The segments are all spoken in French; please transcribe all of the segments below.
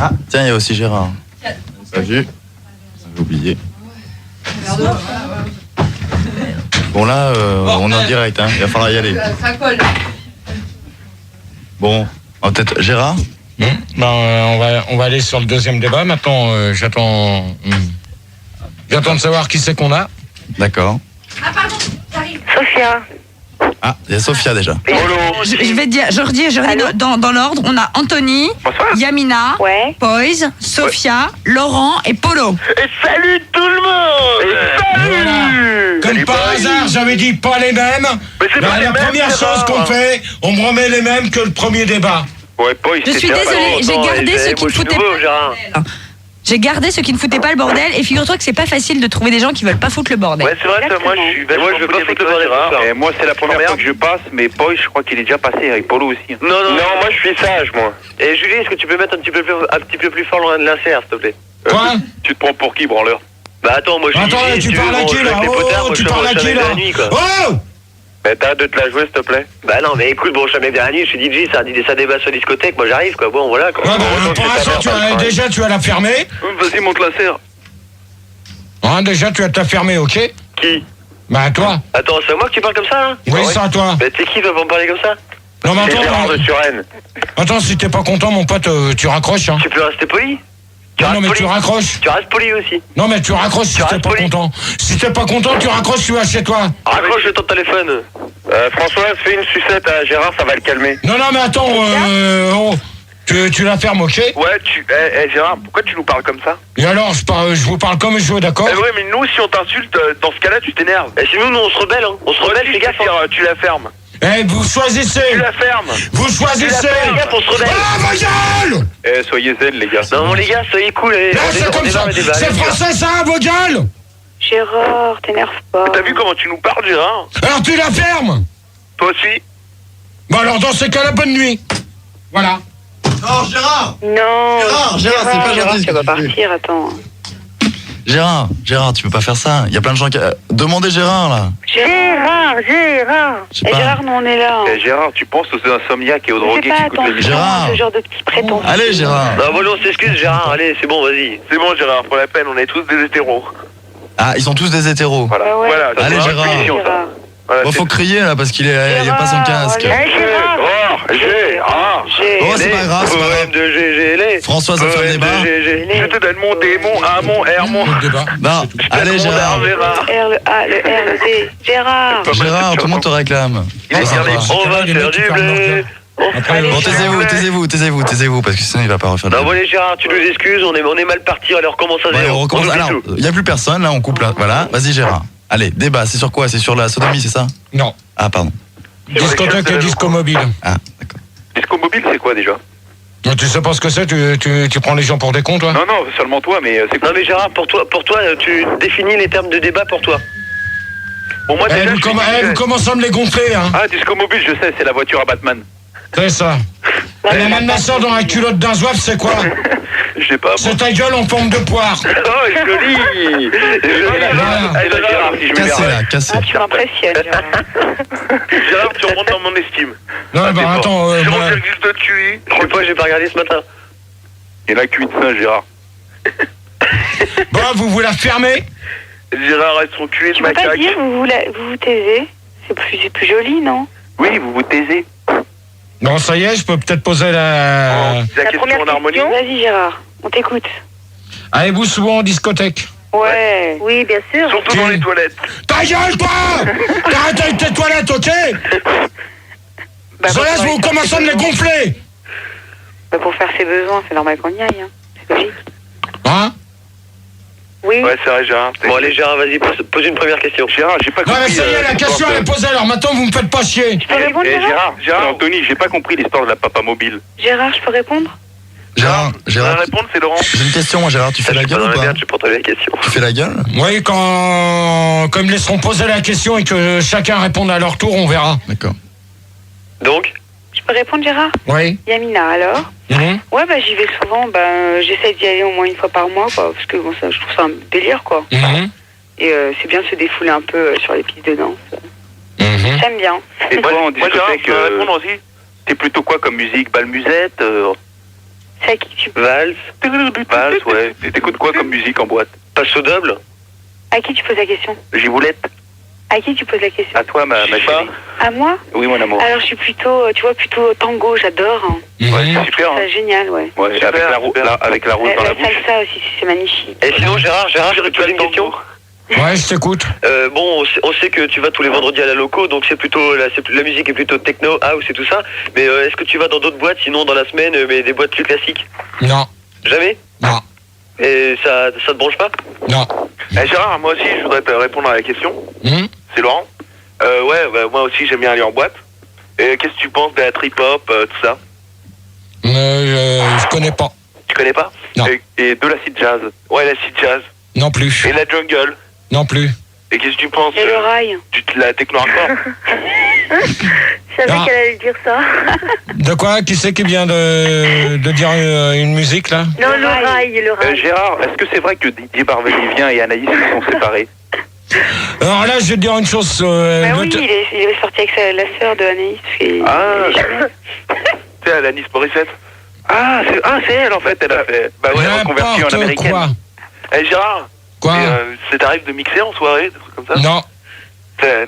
Ah, tiens, il y a aussi Gérard. Pas vu. J'avais oublié. Bon, là, on est en direct, hein. Il va falloir y aller. Ça colle. Bon, peut-être Gérard. On va aller sur le deuxième débat. Maintenant, j'attends de savoir qui c'est qu'on a. D'accord. Ah, pardon, j'arrive. Sophia. Ah, il y a Sophia déjà. Je vais dire, je redis dans l'ordre. On a Anthony, Yamina, Poise, Sophia, Laurent et Polo. Et salut tout le monde. Voilà. Comme par hasard, j'avais dit pas les mêmes. La première chose qu'on fait, on me remet les mêmes que le premier débat. Je suis désolée, j'ai gardé ce qui ne foutait pas le bordel. J'ai gardé ce qui ne foutait pas le bordel et figure-toi que c'est pas facile de trouver des gens qui veulent pas foutre le bordel. Ouais, c'est vrai, moi je veux pas foutre le bordel. Et moi c'est la première fois que je passe, mais Boy, je crois qu'il est déjà passé avec Polo aussi. Non, moi je suis sage, moi. Et Julie, est-ce que tu peux mettre un petit peu plus fort loin de l'insert, s'il te plaît? Quoi? Tu te prends pour qui, branleur? Bah attends, moi je suis Attends, tu parles à qui là? Oh, tu parles à qui là? Oh! Mais t'as de te la jouer, s'il te plaît. Bah non, mais écoute, bon, jamais bien la nuit, je suis DJ, ça débat sur discothèque, moi j'arrive, quoi. Bon, voilà, quoi. Ouais, pour l'instant, tu vas la fermer. Vas-y, monte la serre. Déjà, tu vas te la fermer, ok? Qui? Bah, toi. Attends, c'est à moi que tu parles comme ça, là? Oui, c'est à toi. Mais t'es qui, va me parler comme ça? Non, mais attends. Gérard de Suresnes. Attends, si t'es pas content, mon pote, tu raccroches, hein. Tu peux rester poli? Non, mais tu raccroches. Tu restes poli aussi. Non, mais tu raccroches si t'es pas content. Si t'es pas content, tu raccroches, tu vas chez toi. Raccroche ton téléphone. Françoise, fais une sucette à Gérard, ça va le calmer. Non, mais attends, tu la fermes, ok? Ouais, Gérard, pourquoi tu nous parles comme ça? Et alors, je vous parle comme je veux, d'accord? Ouais, mais nous, si on t'insulte, dans ce cas-là, tu t'énerves. Et si nous, on se rebelle, hein. On se rebelle, fais gaffe. Tu la fermes. Vous choisissez. Tu la fermes. Vous choisissez. Fais gaffe, on se rebelle. Ah, ma gueule! Soyez zen, les gars. Non, les gars, soyez cool. Là, c'est comme ça. C'est français, ça, vos gueules! Gérard, t'énerve pas. T'as vu comment tu nous parles, Gérard? Alors, tu la fermes! Toi aussi? Bon, alors, dans ces cas-là, bonne nuit. Voilà. Non, Gérard! Non. Gérard, c'est pas gentil. Tu vas partir, attends. Gérard, tu peux pas faire ça. Il y a plein de gens qui... Demandez Gérard, là. Gérard. Je sais pas. Gérard, nous, on est là. Gérard, tu penses aux insomniaques et aux drogués qui écoutent le Gérard. Ce genre de petits prétendus. Allez, Gérard. Non, bon, on s'excuse, Gérard. Allez, c'est bon, vas-y. C'est bon, Gérard, pour la peine, on est tous des hétéros. Ah, ils sont tous des hétéros. Voilà, Ouais. voilà. Allez, c'est Gérard. une punition, ça. Voilà, Bon, faut crier, là, parce qu'il est... il a pas son casque. Gérard. Oh, c'est pas grave, c'est pas grave. de GGL. Françoise a fait le débat. Je te donne mon démon, mon R, mon... Le débat. Non, allez, Gérard. R, le A, le R, le D. Gérard. Gérard, tout le monde te réclame. Il est sympa. On va faire du blé. Bon, taisez-vous, parce que sinon il va pas refaire de... Non, bon, allez, Gérard, tu nous excuses, on est mal parti, alors comment ça Ouais, on recommence. Alors, il n'y a plus personne, là, on coupe là. Voilà, vas-y, Gérard. Allez, débat, c'est sur quoi? C'est sur la sodomie, c'est ça? Non. Ah, pardon. Discothèque et disco mobile. Ah, d'accord. Disco mobile, c'est quoi déjà? Tu sais pas ce que c'est? Tu prends les gens pour des cons, toi? Non, seulement toi, mais c'est quoi? Non, mais Gérard, pour toi, tu définis les termes de débat pour toi. Bon, moi, déjà, vous commencez à me les gonfler, hein. Ah, disco mobile, je sais, c'est la voiture à Batman. C'est ça. Et la même masseur dans la culotte d'un zouave, c'est quoi? Je sais pas. C'est ta gueule en forme de poire. Oh, joli. Gérard, si je me Cassez, là, cassez. Ah, tu m'impressionnes, Gérard. Gérard, tu remontes dans mon estime. Non, bah attends, C'est moi... mon juste de tuer. Je sais pas, j'ai pas regardé ce matin. Et la cuite ça, Gérard. Bon, vous la fermez? Gérard reste son cul et Tu de peux pas macaque. dire, vous taisez. C'est plus joli, non? Oui, vous vous taisez. Bon, ça y est, je peux peut-être poser la... La question en harmonie. Vas-y, Gérard, on t'écoute. Allez-vous souvent en discothèque? Ouais. Oui, bien sûr. Surtout dans les toilettes. Ta gueule, toi! T'arrêtes avec tes toilettes, ok? Ça laisse, vous commencez à me les gonfler! Bah, pour faire ses besoins, c'est normal qu'on y aille, hein. C'est logique. Hein? Oui. Ouais, c'est vrai, Gérard. Bon, allez, Gérard, vas-y, pose une première question. Gérard, j'ai pas Non, compris. mais ça y est, la question elle est posée, alors maintenant vous me faites pas chier. Je peux répondre, Gérard? Gérard, Anthony, j'ai pas compris l'histoire de la papa mobile. Gérard, je peux répondre? Gérard, La réponse, c'est Laurent. j'ai une question, moi, Gérard, tu fais la gueule ou pas? Je porte la question. Tu fais la gueule? Oui, quand ils me laisseront poser la question et que chacun réponde à leur tour, on verra. D'accord. Donc? Je peux répondre, Gérard? Oui. Yamina, alors? Ouais, bah j'y vais souvent, j'essaie d'y aller au moins une fois par mois, quoi, parce que bon, ça, je trouve ça un délire, quoi. Et c'est bien de se défouler un peu sur les pistes de danse. J'aime bien. Et toi, en discothèque, répondre aussi. T'es plutôt quoi comme musique? Bal musette C'est à qui tu Valse. Valse, ouais. Et t'écoutes quoi comme musique en boîte? Passe au double. À qui tu poses la question? Giboulette. À qui tu poses la question? À toi, ma chérie. À moi? Oui, mon amour. Alors je suis plutôt, tu vois, plutôt tango, j'adore. Ouais, c'est super. C'est génial, ouais. Ouais, Super, avec la rose dans la bouche. Salsa aussi, c'est magnifique. Et sinon, Gérard, je peux te poser une question? Ouais, je t'écoute. Bon, on sait que tu vas tous les vendredis à la loco, donc c'est plutôt la musique est plutôt techno, house et tout ça. Mais est-ce que tu vas dans d'autres boîtes, sinon dans la semaine, mais des boîtes plus classiques? Non. Jamais? Non. Et ça te branche pas? Non. Gérard, moi aussi, je voudrais te répondre à la question. C'est Laurent. Moi aussi, j'aime bien aller en boîte. Et qu'est-ce que tu penses de la trip-hop, tout ça? Je connais pas. Tu connais pas? Non. Et de l'acid jazz? Ouais, l'acid jazz. Non plus. Et la jungle? Non plus. Et qu'est-ce que tu penses Et le rail? de la techno-hardcore? Je savais qu'elle allait dire ça. De quoi? Qui c'est qui vient de dire une musique là? Non, le rail. Gérard, est-ce que c'est vrai que Didier Barbelivien et Anaïs se sont séparés? Alors là, je vais te dire une chose. Oui, il est sorti avec la sœur de Anaïs. C'est Alanis Morissette. C'est elle en fait, elle a fait. Bah ouais, reconvertie en américaine. Quoi. Gérard. Quoi? Ça t'arrive de mixer en soirée, des trucs comme ça? Non.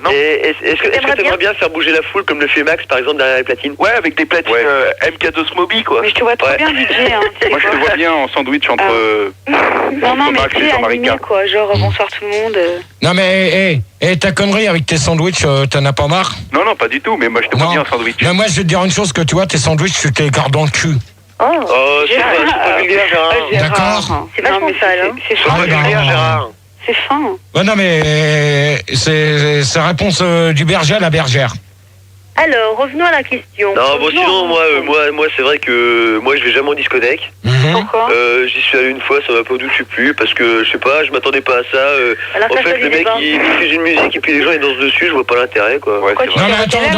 Non. Et est-ce que t'aimerais bien faire bouger la foule comme le fait Max, par exemple, derrière les platines? Ouais, avec des platines MK2 Moby, quoi. Mais je te vois trop bien, DJ. Hein, moi, je te vois bien en sandwich entre non, mais Max et tu Jean-Marie animé, quoi. Genre, bonsoir tout le monde. Non, mais ta connerie avec tes sandwichs, t'en as pas marre? Non, pas du tout, mais moi, je te vois bien en sandwich. Mais moi, je vais te dire une chose, que tu vois, tes sandwichs, tu te les gardes dans le cul. C'est pas vulgaire, Gérard. D'accord. C'est vachement sale, hein. C'est pas vulgaire, Gérard. C'est fin. Ouais, non, mais c'est réponse du berger à la bergère. Alors, revenons à la question. Non, bon, sinon, moi, c'est vrai que moi, je vais jamais en discothèque. Pourquoi? J'y suis allé une fois, ça m'a pas du tout plu, parce que, je sais pas, je m'attendais pas à ça. En fait, le mec, il diffuse une musique et puis les gens, ils dansent dessus, je vois pas l'intérêt, quoi. Ouais, Non, mais attends,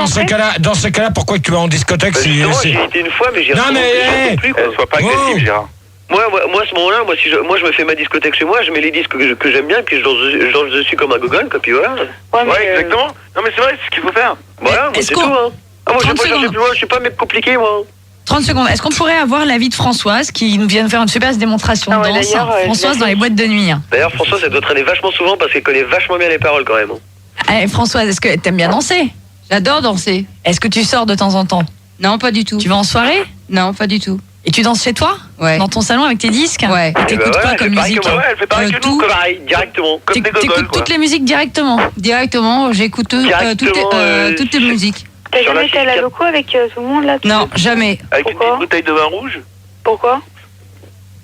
dans ces cas-là, pourquoi tu vas en discothèque si... J'ai été une fois, mais j'ai Non, mais... plus, quoi. Sois pas agressif, Gérard. Moi, à ce moment-là, moi, je me fais ma discothèque chez moi, je mets les disques que j'aime bien, et puis je danse dessus comme un gogol, quoi, puis voilà. Ouais, exactement. Non, mais c'est vrai, c'est ce qu'il faut faire. Voilà, moi, c'est tout, hein. Moi, je vais pas chercher plus loin, je suis pas un mec compliqué, moi. 30 secondes. Est-ce qu'on pourrait avoir l'avis de Françoise qui nous vient de faire une super démonstration de danse? Françoise dans les boîtes de nuit. D'ailleurs, Françoise, elle doit traîner vachement souvent parce qu'elle connaît vachement bien les paroles, quand même. Allez, Françoise, est-ce que t'aimes bien danser? J'adore danser. Est-ce que tu sors de temps en temps? Non, pas du tout. Tu vas en soirée? Non, pas du tout. Et tu danses chez toi? Ouais. Dans ton salon avec tes disques? Ouais. Et t'écoutes quoi comme musique? Elle fait pareil que nous, tout. Pareil, directement. Comme des gogols, T'écoutes toutes les musiques directement? Directement, j'écoute toutes les musiques. T'as jamais été à la loco avec tout le monde, là? Non, jamais. Avec une petite bouteille de vin rouge? Pourquoi?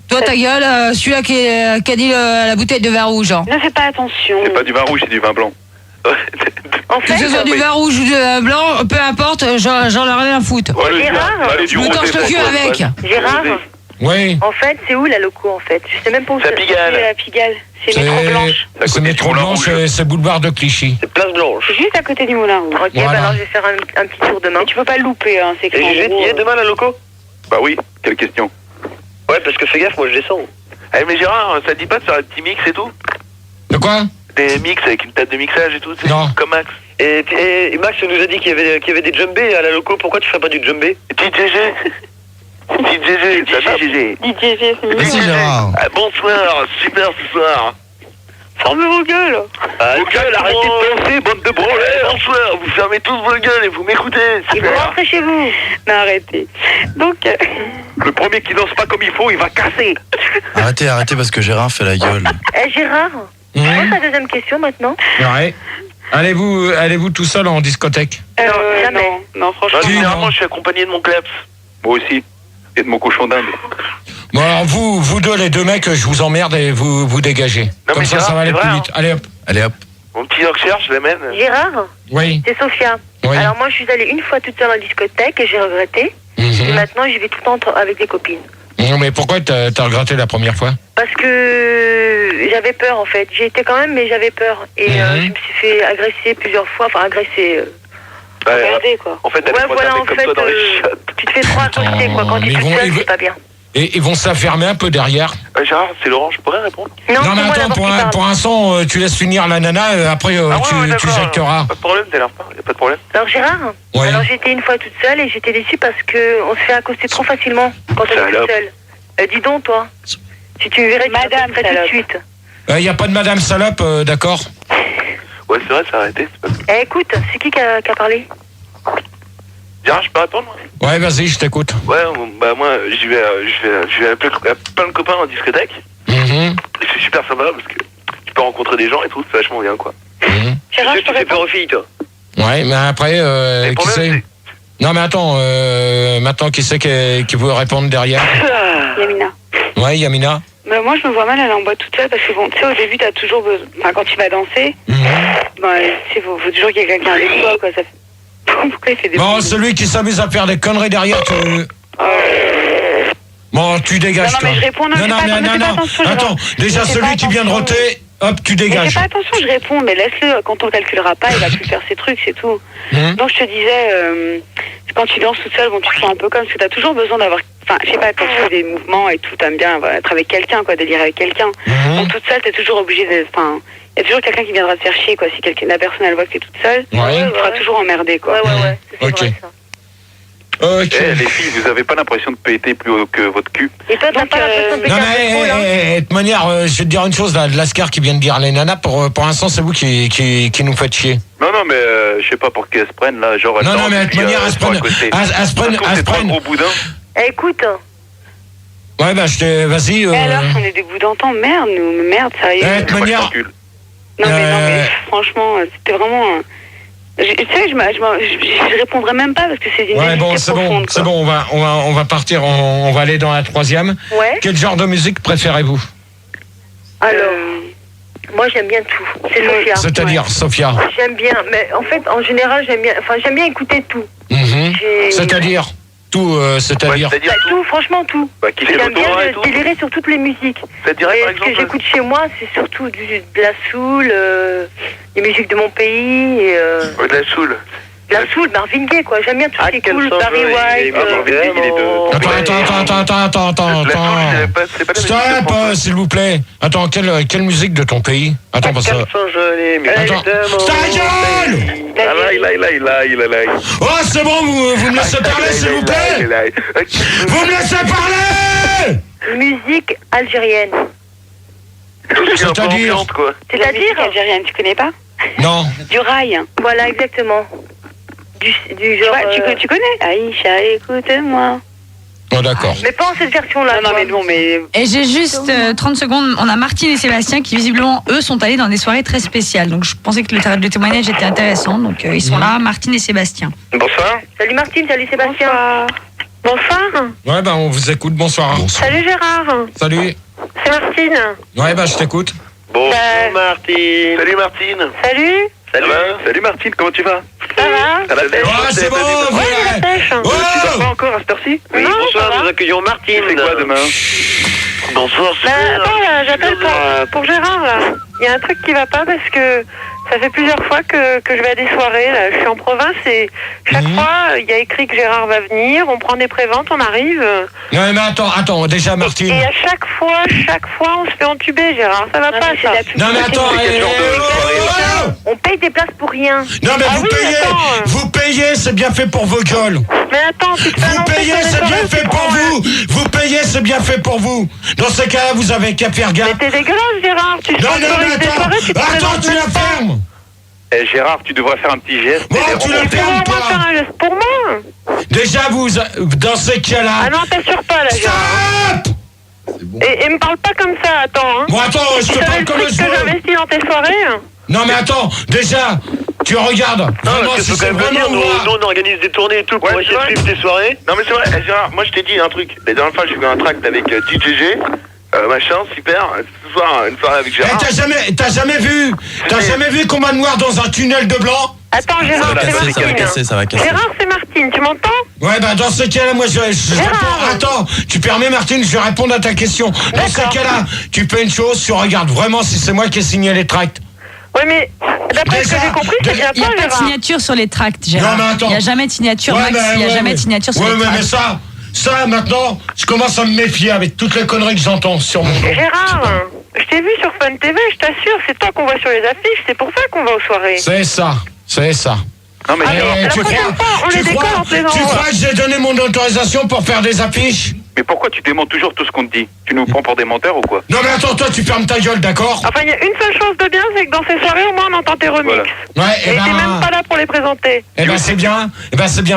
Toi, ta gueule, celui-là qui a dit la bouteille de vin rouge. Hein. Ne fais pas attention. C'est pas du vin rouge, c'est du vin blanc. En Que ce soit du vin rouge ou du vin blanc, peu importe, j'en ai rien à foutre. Je me torche le cul avec. Gérard, Oui. en fait, c'est où la loco, en fait? Je sais même pas où c'est. La Pigalle. C'est Métro Blanche. C'est Métro Blanche, c'est boulevard de Clichy. C'est Place Blanche. C'est juste à côté du Moulin Rouge. Ok, Voilà. alors je vais faire un petit tour demain. Tu peux pas le louper, hein, c'est Et Gégé, t'y es demain, la loco? Bah oui, quelle question. Ouais, parce que fais gaffe, moi je descends. Mais Gérard, ça te dit pas de faire un petit mix et tout? De quoi? Des mix avec une table de mixage et tout, tu sais, Non. comme Max. Et Max nous a dit qu'il y avait des djembés à la loco, pourquoi tu fais pas du djembé? DJG. DJG. Merci Gérard. Bonsoir, super ce soir. Fermez vos gueules. Ah, Gueule, arrêtez de danser, bande de branlés. Bonsoir, vous fermez tous vos gueules et vous m'écoutez. Et vous rentrez chez vous. Non, arrêtez. Donc... Le premier qui danse pas comme il faut, il va casser. Arrêtez parce que Gérard fait la gueule. Gérard, c'est quoi ta deuxième question maintenant? Ouais. Allez-vous tout seul en discothèque? Jamais. Non, franchement. Généralement, je suis accompagné de mon kleps. Moi aussi. Et de mon cochon d'Inde. Bon, alors vous deux, les deux mecs, je vous emmerde et vous dégagez. Non, Comme mais ça Gérard, va aller c'est plus vrai, vite. Allez hop. Allez hop. Mon petit Yorkshire, je l'amène. Gérard, Oui. c'est Sophia. Oui. Alors moi, je suis allée une fois toute seule en discothèque et j'ai regretté. Et maintenant, j'y vais tout le temps avec des copines. Non, mais pourquoi t'as regretté la première fois? Parce que j'avais peur, en fait. J'y étais quand même, mais j'avais peur. Et je me suis fait agresser plusieurs fois. Enfin, agresser... Regardez, quoi. En fait, elle est voilà, en comme fait, toi dans les chiottes. tu te fais trop accoster, quoi. Quand tu es toute seule, c'est pas bien. Et ils vont se la fermer un peu derrière. Gérard, c'est Laurent, je pourrais répondre? Non, mais c'est moi attends, d'abord qui parle. pour un son, tu laisses finir la nana, après tu jecteras. Pas de problème, t'es là, y a pas de problème. Alors Gérard, Ouais. alors j'étais une fois toute seule et j'étais déçue parce que on se fait accoster trop facilement quand on est toute seule. Dis donc, toi. Si tu me verrais, madame, tout de suite. Il n'y a pas de madame salope, d'accord? Ouais, c'est vrai, ça a arrêté. Écoute, c'est qui a parlé? Gérard, je peux répondre? Ouais, vas-y, je t'écoute. Ouais, bah moi, je vais appeler plein de copains en discothèque. C'est super sympa parce que tu peux rencontrer des gens et tout, c'est vachement bien, quoi. Gérard, tu fais peur aux filles, toi. Ouais, mais après, qui c'est? Non, mais attends, maintenant, qui c'est qui veut répondre derrière? Yamina. Ouais, Yamina. Bah, moi, je me vois mal aller en boîte toute seule parce que, bon, tu sais, au début, t'as toujours besoin. Enfin, quand tu vas danser, bah, tu sais, faut toujours qu'il y ait quelqu'un avec toi, quoi. Ça fait... Pourquoi il fait des. Bon, celui qui s'amuse à faire des conneries derrière, tu. Bon, tu dégages, non, toi. Mais je réponds, non. Attends, déjà, celui qui vient de roter, hop, tu dégages. Mais fais pas attention, je réponds, mais laisse-le. Quand on calculera pas, il va plus faire ses trucs, c'est tout. Donc, je te disais, quand tu danses toute seule, bon, tu te sens un peu comme, parce que t'as toujours besoin d'avoir. Enfin, je sais pas, quand tu fais des mouvements et tout, t'aimes bien être avec quelqu'un, quoi, délire avec quelqu'un. Donc, toute seule, t'es toujours obligé de. Enfin, il y a toujours quelqu'un qui viendra te faire chier, quoi. Si la personne, elle voit que t'es toute seule, tu seras toujours emmerdé, quoi. Ouais. Ok. Vrai, ça. Ok. Les filles, vous avez pas l'impression de péter plus haut que votre cul? Et toi, t'as pas l'impression de péter Non, mais, de toute manière, je vais te dire une chose, là, de Lascar qui vient de dire les nanas, pour l'instant, c'est vous qui nous faites chier. Non, mais je sais pas pour qu'elles se prennent, là, genre... Non, mais de toute manière, elles se prennent... gros boudin. Écoute. Ouais, bah, vas-y... alors, on est des bouts d'antan, merde, sérieux. De toute manière... Non, mais franchement, c'était vraiment... Tu sais, je répondrai même pas parce que c'est une profonde, c'est bon, on va partir, on va aller dans la troisième. Ouais. Quel genre de musique préférez-vous? Alors, moi j'aime bien tout. C'est Sophia. C'est-à-dire, Sophia? J'aime bien, mais en fait, en général, j'aime bien écouter tout. C'est-à-dire? Tout, c'est-à-dire tout, franchement tout. J'aime bien délirer sur toutes les musiques. C'est-à-dire, par exemple, ce que j'écoute chez moi, c'est surtout de la soul, les musiques de mon pays. De la soul. La soul, Marvin Gaye, quoi. J'aime bien tout ce qui est cool, Barry White. Attends. Stop, s'il vous plaît. Attends, quelle musique de ton pays? Attends, parce que... Attends. Ta gueule! Oh, c'est bon, vous me laissez parler, s'il vous plaît? Vous me laissez parler! Musique algérienne. C'est-à-dire? C'est-à-dire algérienne, tu connais pas? Non. Du rail. Voilà, exactement. Du genre... Tu connais? Aïcha, écoute-moi. Oh, d'accord. Mais pas en cette version-là. Non, mais bon, mais... Et j'ai juste 30 secondes. On a Martine et Sébastien qui, visiblement, eux, sont allés dans des soirées très spéciales. Donc, je pensais que le témoignage était intéressant. Donc, ils sont là, Martine et Sébastien. Bonsoir. Salut Martine, salut Sébastien. Bonsoir. Ouais, bah, on vous écoute. Bonsoir. Salut Gérard. Salut. C'est Martine. Ouais, bah, je t'écoute. Bonjour Martine. Salut Martine. Salut Martine, comment tu vas? Ça va? C'est bon, Tu dors pas encore à cette heure-ci? Oui, bonsoir, nous accueillons Martine. C'est quoi demain? Bonsoir, attends, j'appelle pour Gérard, là. Il y a un truc qui va pas parce que ça fait plusieurs fois que je vais à des soirées, là. Je suis en province et chaque fois, il y a écrit que Gérard va venir, on prend des préventes, on arrive. Non, mais attends, déjà, Martine. Et à chaque fois, on se fait entuber, Gérard. Ça va pas, ça. Non, mais attends, on paye des places pour rien. Non, mais vous payez, c'est bien fait pour vos gueules. Mais attends, tu te fais Vous payez, c'est bien fait pour vous. Vous payez, c'est bien fait pour vous. Dans ce cas-là, vous avez qu'à faire gaffe. Mais t'es dégueulasse, Gérard. Tu attends, tu la fermes. Gérard, tu devrais faire un petit geste. Bon, tu la fermes, toi. Faire un geste pour moi. Déjà, vous, dans ces cas-là... Ah non, t'assures pas, là, Gérard. Stop. Et me parle pas comme ça, attends. Bon, attends, je te parle comme je veux. Tu j'investis dans tes soirées. Non, mais attends, déjà, tu regardes. Non, parce que faut quand même le dire, nous, on organise des tournées et tout pour essayer de suivre tes soirées. Non, mais c'est vrai, Gérard, moi je t'ai dit un truc. La dernière fois, j'ai fait un tract avec DJG. Machin, super. Ce soir, une soirée avec Gérard. T'as jamais vu Combat Noir dans un tunnel de blanc? Attends, Gérard, c'est Martine. Ça va casser. Gérard, c'est Martine, tu m'entends? Ouais, bah dans ce cas-là, moi je réponds. Attends, tu permets, Martine, je vais répondre à ta question. Dans ce cas-là, tu fais une chose, tu regardes vraiment si c'est moi qui ai signé les tracts. Oui, mais d'après ce que j'ai compris, c'est bien Il n'y a pas de signature sur les tracts, Gérard. Non, mais attends. Il n'y a jamais de signature, Max. Il n'y a jamais de signature sur les tracts. Ouais, mais ça, maintenant, je commence à me méfier avec toutes les conneries que j'entends sur mon dos. Gérard, je t'ai vu sur Fun TV, je t'assure, c'est toi qu'on voit sur les affiches, c'est pour ça qu'on va aux soirées. C'est ça. Non, mais tu crois que j'ai donné mon autorisation pour faire des affiches? Mais pourquoi tu déments toujours tout ce qu'on te dit? Tu nous prends pour des menteurs ou quoi? Non mais attends, toi tu fermes ta gueule, d'accord? Enfin, il y a une seule chose de bien, c'est que dans ces soirées, au moins, on entend tes remixes. Voilà. Ouais, Et t'es même pas là pour les présenter. Eh ben c'est bien,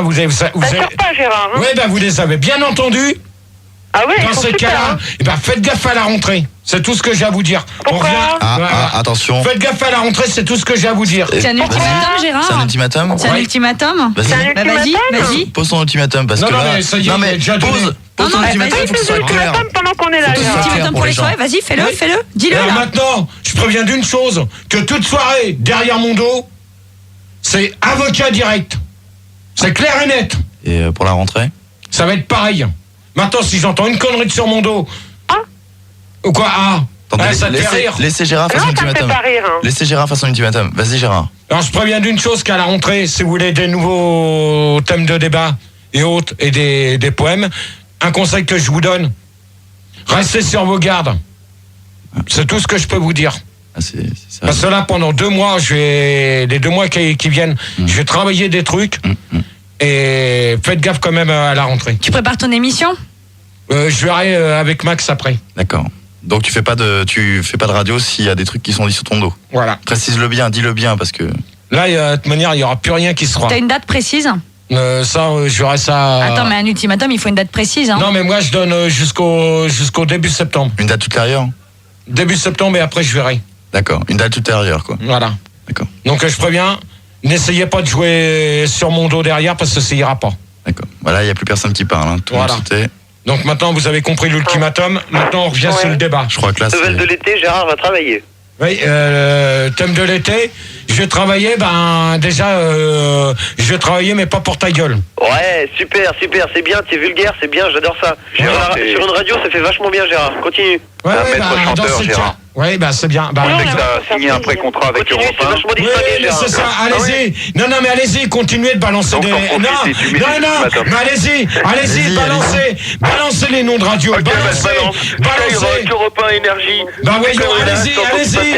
vous avez... T'assures pas, Gérard, hein? Ouais, ben vous les avez bien entendus. Ah ouais, ils Dans sont ces super, cas-là, hein. eh ben faites gaffe à la rentrée. C'est tout ce que j'ai à vous dire. Pourquoi Attention. Faites gaffe à la rentrée, c'est tout ce que j'ai à vous dire. C'est un ultimatum, Gérard? C'est un ultimatum? C'est un ultimatum? Vas-y. C'est un Bah, vas-y, ultimatum. vas-y. Pose ton ultimatum parce Non, que non, là. mais ça y est, non, il mais est déjà donné. pose ton Non, non, ultimatum, vas-y, il faut que ce Fais soit des clair. ultimatums pendant qu'on est là, Faut que ce soit Gérard. clair Ultimatum pour pour les les gens. soirées, vas-y, fais-le, Oui. fais-le. Dis-le Alors là. maintenant, je préviens d'une chose, que toute soirée, derrière mon dos, c'est avocat direct. C'est clair et net. Et pour la rentrée? Ça va être pareil. Maintenant, si j'entends une connerie sur mon dos... Ou quoi? Attendez, ça te fait rire. laissez Gérard faire son Non, ça me fait ultimatum. pas rire, hein. Laissez Gérard faire son ultimatum. Vas-y Gérard. Alors, je préviens d'une chose qu'à la rentrée, si vous voulez des nouveaux thèmes de débat et autres, et des poèmes, un conseil que je vous donne, restez sur vos gardes. C'est tout ce que je peux vous dire. Ah, c'est ça. Parce que là, pendant 2 mois, les 2 mois qui viennent, je vais travailler des trucs, et faites gaffe quand même à la rentrée. Tu prépares ton émission? Je verrai avec Max après. D'accord. Donc tu fais pas de radio s'il y a des trucs qui sont dits sous ton dos. Voilà. Précise-le bien, dis-le bien parce que. Là, de toute manière, il n'y aura plus rien qui se fera. T'as une date précise? Je verrai ça... Attends, mais un ultimatum, il faut une date précise. Hein. Non, mais moi, je donne jusqu'au début septembre. Une date ultérieure? Début septembre, et après, je verrai. D'accord. Une date ultérieure, quoi. Voilà. D'accord. Donc, je préviens, n'essayez pas de jouer sur mon dos derrière, parce que ça ira pas. D'accord. Voilà, il n'y a plus personne qui parle. Hein. Tout le monde sautait. Donc, maintenant, vous avez compris l'ultimatum. Maintenant, on revient sur le débat. Je crois que là, Nouvelle de l'été, Gérard va travailler. Oui, thème de l'été, je vais travailler, je vais travailler, mais pas pour ta gueule. Ouais, super, c'est bien, t'es vulgaire, c'est bien, j'adore ça. Gérard, Sur une radio, ça fait vachement bien, Gérard. Continue. Ouais, Un maître chanteur, dans ces Gérard. cas. Oui, c'est bien. Tu sais que t'as signé un pré-contrat avec Continue, Europe c'est 1. vachement Oui, distingué, mais Gérard. c'est ça, allez-y. Non, mais allez-y, continuez de balancer Donc, des... t'en profites et tu mets du ultimatum. mais allez-y, balancez les noms de radio, Ok, balancez. Europe 1 Énergie. Bah voyons, allez-y.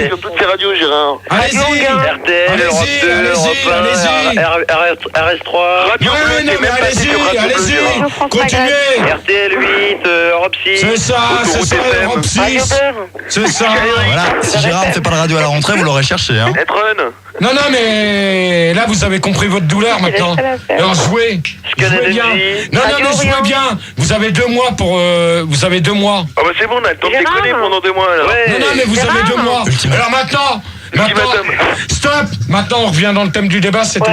Sur toutes ces radios, Gérard. Allez-y, RTL, Europe 2, Europe 1, RS3. Radio Bleu, t'es même passé sur Radio Bleu, Gérard. continuez. RTL 8, Europe 6. C'est ça, Autoroute FM. Europe 6. C'est ça. Voilà. Si Gérard ne fait pas de radio à la rentrée, vous l'aurez cherché. Hein. Etron. Non, mais là, vous avez compris votre douleur maintenant. Alors, jouez. Jouez bien. Non, mais jouez bien. Vous avez 2 mois pour... Vous avez 2 mois. Ah bah c'est bon, on a le temps de déconner pendant 2 mois alors. Ouais. Non, mais vous avez 2 mois. Alors maintenant, stop. Maintenant, on revient dans le thème du débat, c'est tout.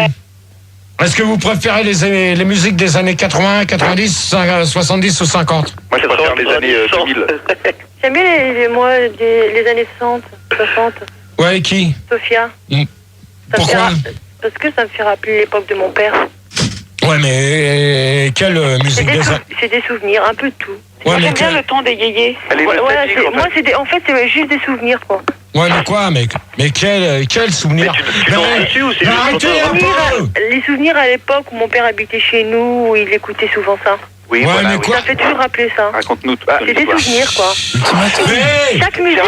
Est-ce que vous préférez les musiques des années 80, 90, 70 ou 50? Moi je préfère les années 2000. J'aime bien les années 60, 60. Ouais, qui? Sophia. Pourquoi? Parce que ça me fait rappeler l'époque de mon père. Ouais, mais quelle musique des années... C'est des souvenirs, un peu de tout. Ouais, mais J'aime bien quelle... le temps des yéyés. Elle est nostalgique, en fait. C'est juste des souvenirs, quoi. Ouais, mais quoi, mec? Mais quel souvenir? Tu danses dessus ou c'est juste arrêtez pour un toi peu! Les souvenirs à l'époque où mon père habitait chez nous, où il écoutait souvent ça. Oui, Ouais, voilà, mais oui. quoi? Ça fait toujours rappeler ça. Raconte-nous tout. C'est des souvenirs, quoi. Ultimatum. Mais... Chaque musique a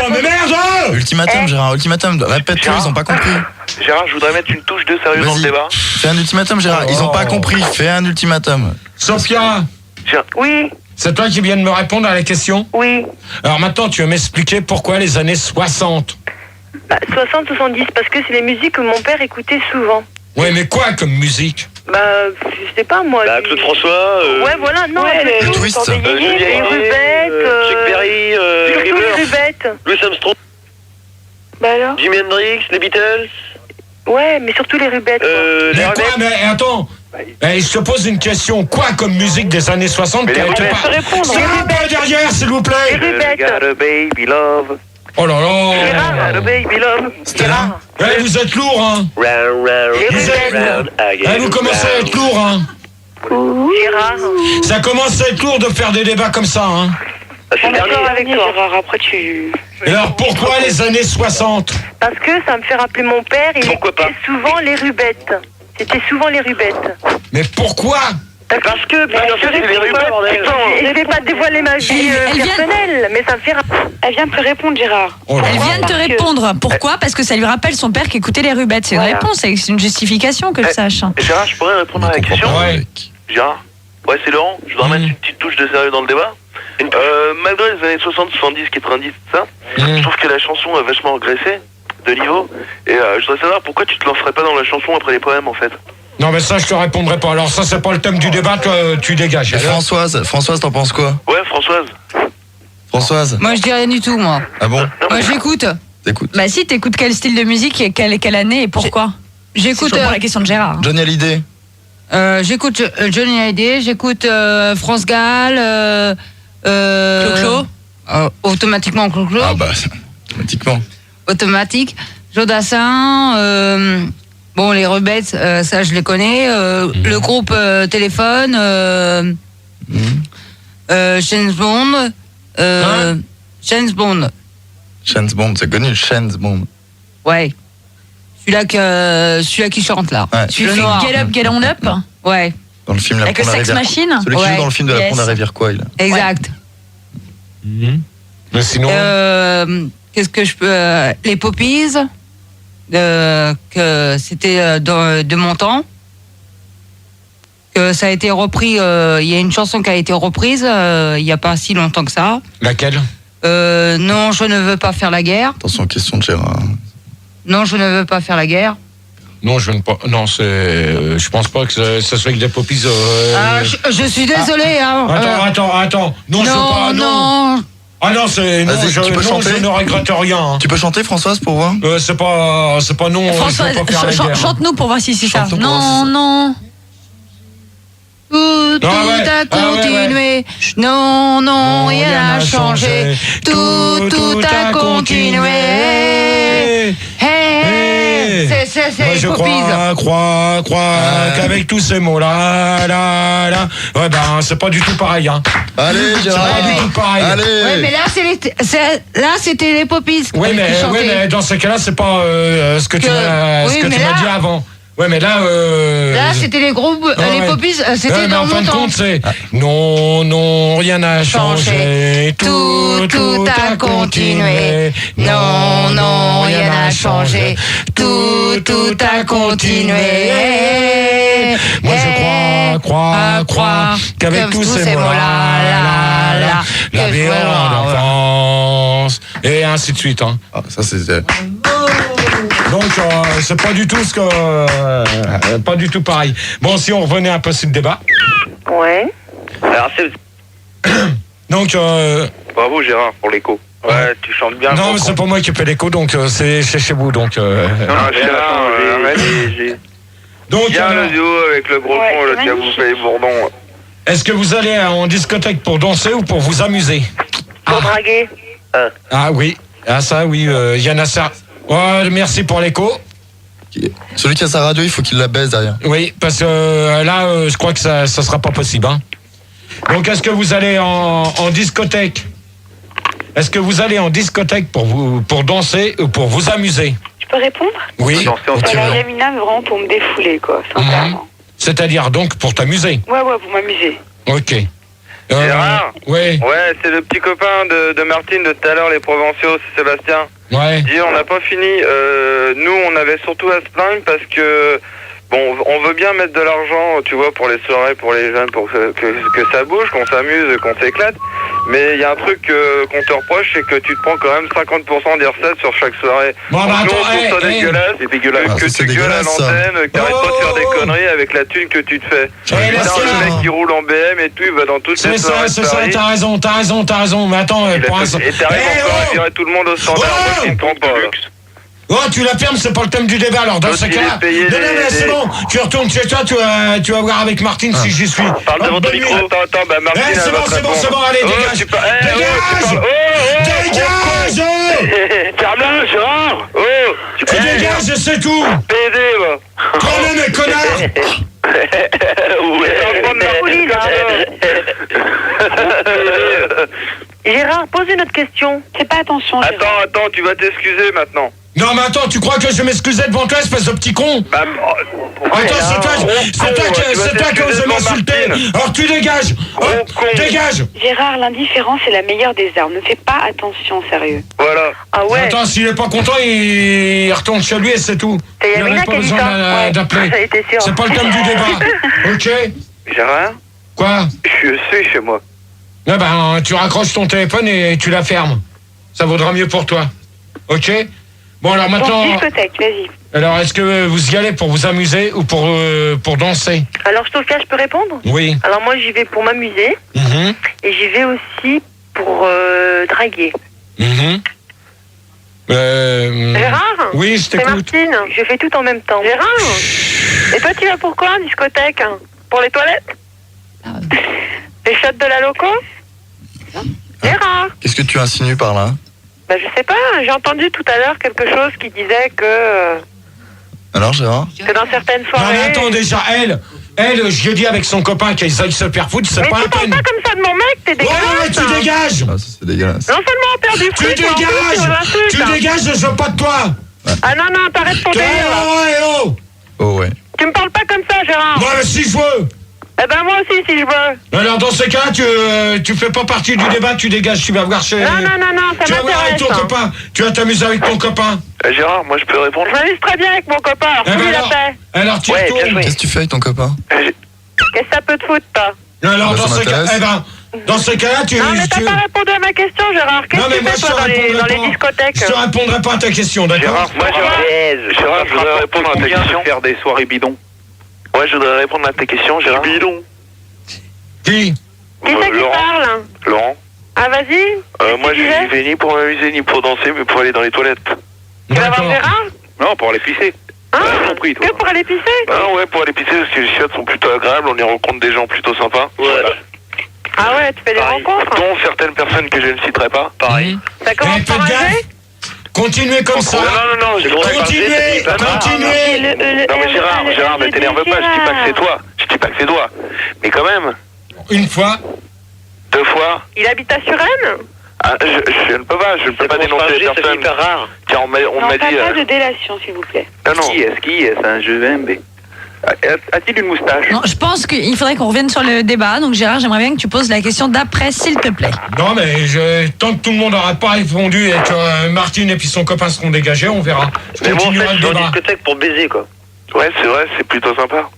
Oh, son... mais merde! Ultimatum, Gérard. Ultimatum. Répète-le, ils ont pas compris. Gérard, je voudrais mettre une touche de sérieux dans le Vas-y. débat. Fais un ultimatum, Gérard. Ils ont pas compris. Fais un ultimatum. Sophia, Oui, c'est toi qui viens de me répondre à la question? oui. Alors maintenant, tu veux m'expliquer pourquoi les années 60? 60, 70, parce que c'est les musiques que mon père écoutait souvent. Ouais, mais quoi comme musique? Je sais pas, moi. Claude François. Ouais, voilà, non, Le twist. les rubettes, Chuck Berry, surtout les rubettes. Louis Armstrong, Bah alors? Jimi Hendrix, les Beatles. Ouais, mais surtout les rubettes. Les Mais quoi? Rubettes. Mais attends, je te pose une question. Quoi comme musique des années 60? Mais les tu Rubettes. pas... Je peux répondre. Stop derrière, s'il vous plaît. Les rubettes. Got a baby love. Oh là là. Gérard. Got a baby love. Stella. Ouais, vous êtes lourd, hein. Round, round, Les Vous êtes round, again, vous commencez à être lourd, hein. Gérard. Ça commence à être lourd de faire des débats comme ça, hein. Ah, c'est le dernier. avec toi. Gérard, après tu... Et alors pourquoi les années 60? Parce que ça me fait rappeler mon père, il Pourquoi écoutait pas souvent les rubettes. C'était souvent les rubettes. Mais pourquoi? Parce que, c'est les Rubettes, bordel. Je vais pas dévoiler ma vie Elle vient- personnelle, mais ça me fait rappeler... Elle vient de te répondre, Gérard. Oh là Elle là. vient de te répondre. Pourquoi? Parce que ça lui rappelle son père qui écoutait les rubettes. C'est une Voilà. réponse, c'est une justification que je sache. Gérard, je pourrais répondre à la question? Ouais. Gérard, Ouais, c'est Laurent. Je voudrais mettre une petite touche de sérieux dans le débat. Malgré les années 60, 70, 90, tout ça, je trouve que la chanson a vachement régressé de niveau. Et je voudrais savoir pourquoi tu te lancerais pas dans la chanson après les poèmes, en fait. Non, mais ça, je te répondrai pas. Alors, ça, c'est pas le thème du débat, toi, tu dégages. Françoise, t'en penses quoi? Ouais, Françoise. Moi, je dis rien du tout, moi. Ah bon? Moi, j'écoute. T'écoutes? Bah si, t'écoutes quel style de musique et quelle année et pourquoi? J'écoute. C'est toujours la question de Gérard. Johnny Hallyday. J'écoute Johnny Hallyday, j'écoute France Gall, Clo-Clo. Automatiquement Clo-Clo. Ah bah, automatiquement. Automatique. Jodassin, bon, les Rebettes, ça je les connais. Le groupe Téléphone, James Bond, James Bond. James Bond, c'est connu, James Bond. Ouais. Celui-là qui chante là. Ouais. Tu fais Get Up, Get On Up. Ouais. Dans le film La Avec le Pont de la Sex Rivière. Machine. Celui qui joue Ouais. dans le film de La Pont de la Rivière, quoi, il a. Exact. Mais sinon. Qu'est-ce que je peux. Les Poppies, que c'était de mon temps. Que ça a été repris. Il y a une chanson qui a été reprise il n'y a pas si longtemps que ça. Laquelle? Non, je ne veux pas faire la guerre. Attention, question de Gérard. Non, je ne veux pas faire la guerre. Non, je ne pas. Non, c'est. Je pense pas que ça soit avec des poppies. Je suis désolé. Hein. Attends. Non, c'est pas. Non. Ah non, c'est. Non, Vas-y, tu peux chanter. je ne regrette rien. Hein. Tu peux chanter, Françoise, pour voir? C'est pas non. François, je veux pas faire la guerre. chante-nous pour voir si c'est ça. Chante-nous pour voir si c'est ça. Non. Tout a continué. Non, rien n'a changé. Tout a continué. Hey, c'est Moi, les je Poppies. crois qu'avec tous ces mots-là, ouais, ben, c'est pas du tout pareil, hein. Allez, Gérard. C'est pas du tout pareil. Allez. Ouais, mais là, c'était les Poppies Oui, qui mais chantaient. dans ce cas-là, c'est pas ce que tu m'as dit avant. Ouais, mais là. Là, c'était les groupes, les Poppies, c'était mais dans en fin mon de temps. compte, c'est non, rien n'a changé. Tout a continué. Non, rien n'a changé. Tout a continué. Moi, je crois qu'avec tous ces mots-là, la vie en enfance, et ainsi de suite. Hein. Ah, ça, c'est. Donc, c'est pas du tout pas du tout pareil. Bon, si on revenait un peu sur le débat. Ouais. Alors, c'est... Donc, Bravo, Gérard, pour l'écho. Ouais, tu chantes bien. non, mais c'est pas moi qui fais l'écho, donc c'est chez vous. Donc, Non, Gérard, j'ai... donc Bien le duo avec le gros Ouais, con, le c'est qui a bouffé les bourdons. est-ce que vous allez en discothèque pour danser ou pour vous amuser? Pour draguer. Ah oui, ça oui, Yann Assar. Ouais, merci pour l'écho. Celui qui a sa radio, il faut qu'il la baisse derrière. Oui, parce que là, je crois que ça sera pas possible. Hein. Donc, est-ce que vous allez en discothèque? Est-ce que vous allez en discothèque pour danser ou pour vous amuser? Tu peux répondre? Oui. Alors, Yamina, mais vraiment pour me défouler, quoi, sincèrement. C'est-à-dire donc pour t'amuser? Ouais, pour m'amuser. Ok. Gérard? Oui. Ouais, c'est le petit copain de Martine de tout à l'heure, les Provinciaux, c'est Sébastien. Ouais. Dis, on n'a pas fini. Nous, on avait surtout à se plaindre parce que, bon, on veut bien mettre de l'argent, tu vois, pour les soirées, pour les jeunes, pour que ça bouge, qu'on s'amuse, qu'on s'éclate. Mais il y a un truc qu'on te reproche, c'est que tu te prends quand même 50% des recettes sur chaque soirée. Bon, bah, Donc, nous, on attends, trouve ça dégueulasse. C'est dégueulasse. Ah, Que c'est tu gueules à dégueulasse, ça. l'antenne, que t'arrêtes pas de faire des conneries avec la thune que tu te fais. laisse Putain, ça. le mec qui roule en BM et tout, il va dans toutes les C'est soirées ça, de Paris. t'as raison. Mais attends, pour un... Et t'arrives encore à virer tout le monde au standard, moi qui ne comprends pas. là. Oh, tu la fermes, c'est pas le thème du débat, alors dans L'autre, ce il cas-là. est payé Non, mais des- c'est bon, tu retournes chez toi, tu vas voir avec Martine si j'y suis. Parle devant ton micro. Attends, bah Martine, Eh, c'est elle va bon, te c'est bon, répondre. c'est bon, allez, Oh, dégage. tu parles- eh, Dégage. oh, tu parles- Dégage. Ferme-la, Gérard. Oh, Tu dégages, c'est tout. PD, va. Prenez mes connards. Gérard, pose une autre question. Fais pas attention, Gérard. Attends, tu vas t'excuser maintenant. Non, mais attends, tu crois que je vais m'excuser devant toi, espèce de petit con? Bah, Attends, c'est toi qui oses m'insulter. Alors tu dégages. Hop, dégage. Gérard, l'indifférence est la meilleure des armes. Ne fais pas attention, sérieux. Voilà. Ah ouais. Attends, s'il est pas content, il retourne chez lui et c'est tout. C'est Il Yamina n'aurait qui pas a dit besoin ça. Ouais, d'appeler. ça a été sûr. C'est pas le thème du débat. Ok? Gérard, Quoi? Je suis chez moi. Eh ben, tu raccroches ton téléphone et tu la fermes. Ça vaudra mieux pour toi. Ok? Bon, alors maintenant... Discothèque, vas-y. Alors, est-ce que vous y allez pour vous amuser ou pour danser? Alors, Sophia, je peux répondre? Oui. Alors, moi, j'y vais pour m'amuser. Et j'y vais aussi pour draguer. Gérard? Oui, je t'écoute. C'est Martine. Je fais tout en même temps. Gérard? Et toi, tu vas pour quoi, discothèque? Pour les toilettes? Les shots de la loco? Gérard? Qu'est-ce que tu insinues par là? Bah, je sais pas, j'ai entendu tout à l'heure quelque chose qui disait que Alors, Gérard? dans certaines Non, soirées... mais attends, déjà, elle, je lui ai dit avec son copain qu'il aille se faire foutre, c'est Mais pas tu la parles peine. pas comme ça de mon mec, t'es dégueulasse. Ouais, mais tu dégages. Ah, ça, c'est dégueulasse. Non seulement on perd du Tu fric, mais en plus, dégages. on l'insulte. Tu dégages, je veux pas de toi. Ah non, non, t'arrêtes ton délire. Oh. Oh, ouais. Tu me parles pas comme ça, Gérard. Moi, si je veux. Eh ben moi aussi, si je veux. Alors, dans ce cas, tu fais pas partie du débat, tu dégages, tu vas voir chez... Non, ça Tu vas voir avec m'intéresse. ton copain, tu vas t'amuser avec ton copain. Gérard, moi je peux répondre? Je m'amuse très bien avec mon copain, alors Eh ben fous-lui la alors, paix. alors tu Ouais, bien retournes. joué. Qu'est-ce que tu fais avec ton copain? Qu'est-ce que ça peut te foutre, toi? Alors, Bah, dans ça ce cas, m'intéresse. dans ce cas-là, tu... Non, mais t'as tu- pas répondu à ma question, Gérard. Qu'est-ce Non, que mais tu moi, fais, je te toi, dans les répondrai discothèques? pas. Je te répondrai pas à ta question, d'accord? Gérard, moi Gérard, je voudrais répondre à ta question. Faire des soirées bidons. Ouais, je voudrais répondre à ta question, Gérard. Bidon. Qui? Qui c'est qui Laurent. parle? Laurent. Ah, vas-y. Qu'est-ce Moi que je tu disais? n'y vais ni pour m'amuser ni pour danser, mais pour aller dans les toilettes. Tu vas voir Gérard? Non, pour aller pisser. Hein? J'ai compris, toi. Que pour aller pisser? Ah ouais, pour aller pisser parce que les chiottes sont plutôt agréables, on y rencontre des gens plutôt sympas. Ouais. Ah ouais, tu fais des Pareil. rencontres? Dont certaines personnes que je ne citerai pas. Pareil. Ça commence Eh, par faites un gaffe. G? Continuez comme ça. Non, j'ai Continuez, continuez. Non mais Gérard, ne t'énerve pas, je dis pas que c'est toi. Je dis pas que c'est toi. Mais quand même, Une fois. 2 fois. Il habite à Suresnes? Ah, je ne peux pas, je ne peux pas dénoncer les C'est personnes. hyper rare. Tiens, on m'a dit... pas de délation, s'il vous plaît. Non, non. Qui est-ce un jeu MB? A-t-il une moustache? Non, je pense qu'il faudrait qu'on revienne sur le débat. Donc Gérard, j'aimerais bien que tu poses la question d'après, s'il te plaît. Non, mais tant que tout le monde n'aura pas répondu et que Martine et puis son copain seront dégagés, on verra. Je Mais bon, en fait, continuerai je le suis en débat. discothèque pour baiser, quoi. Ouais, c'est vrai, c'est plutôt sympa.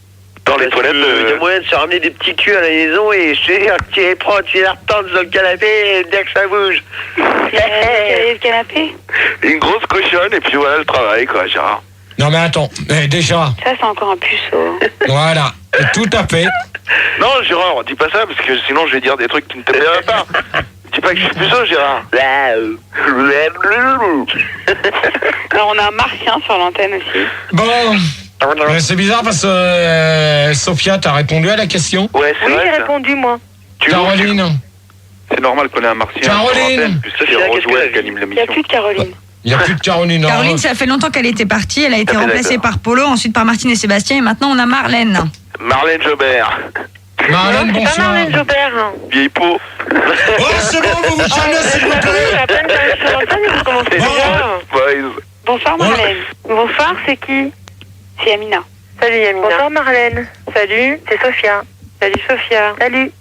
Dans les toilettes... Il y a moyen de se ramener des petits culs à la maison et je te dis, tu les prends, tu les retentes sur le canapé et dès que ça bouge. Le canapé? Une grosse cochonne et puis voilà le travail, quoi, Gérard. Non, mais attends. Déjà, Ça, c'est encore un puceau. voilà. Tout à fait. Non, Gérard, dis pas ça parce que sinon je vais dire des trucs qui ne te plairaient pas. Dis pas que je suis puceau, Gérard. Alors, on a un martien sur l'antenne aussi. Bon. C'est bizarre parce que Sophia, t'as répondu à la question. Ouais, c'est Oui, vrai. j'ai ça. répondu, moi. Caroline. C'est normal qu'on ait un martien. Caroline. sur l'antenne, puisque Sophia, c'est qu'est-ce Roswell que qui anime Il n'y a l'émission. plus de Caroline. Il n'y a plus de Caroline. non. Caroline, ça fait longtemps qu'elle était partie. Elle a été Ah, mais remplacée d'accord. par Polo, ensuite par Martine et Sébastien. Et maintenant, on a Marlène. Marlène Jobert. Marlène, Non, c'est pas bonsoir. Marlène Jobert. Hein. Vieille peau. Oh, c'est bon, vous vous calmez, s'il vous plaît. À peine qu'elle est sur l'antenne, vous commencez C'est déjà. Boys. Bonsoir, Marlène. Bonsoir, c'est qui? C'est Amina. Salut, Amina. Bonsoir, Marlène. Salut, c'est Sophia. Salut, Sophia. Salut.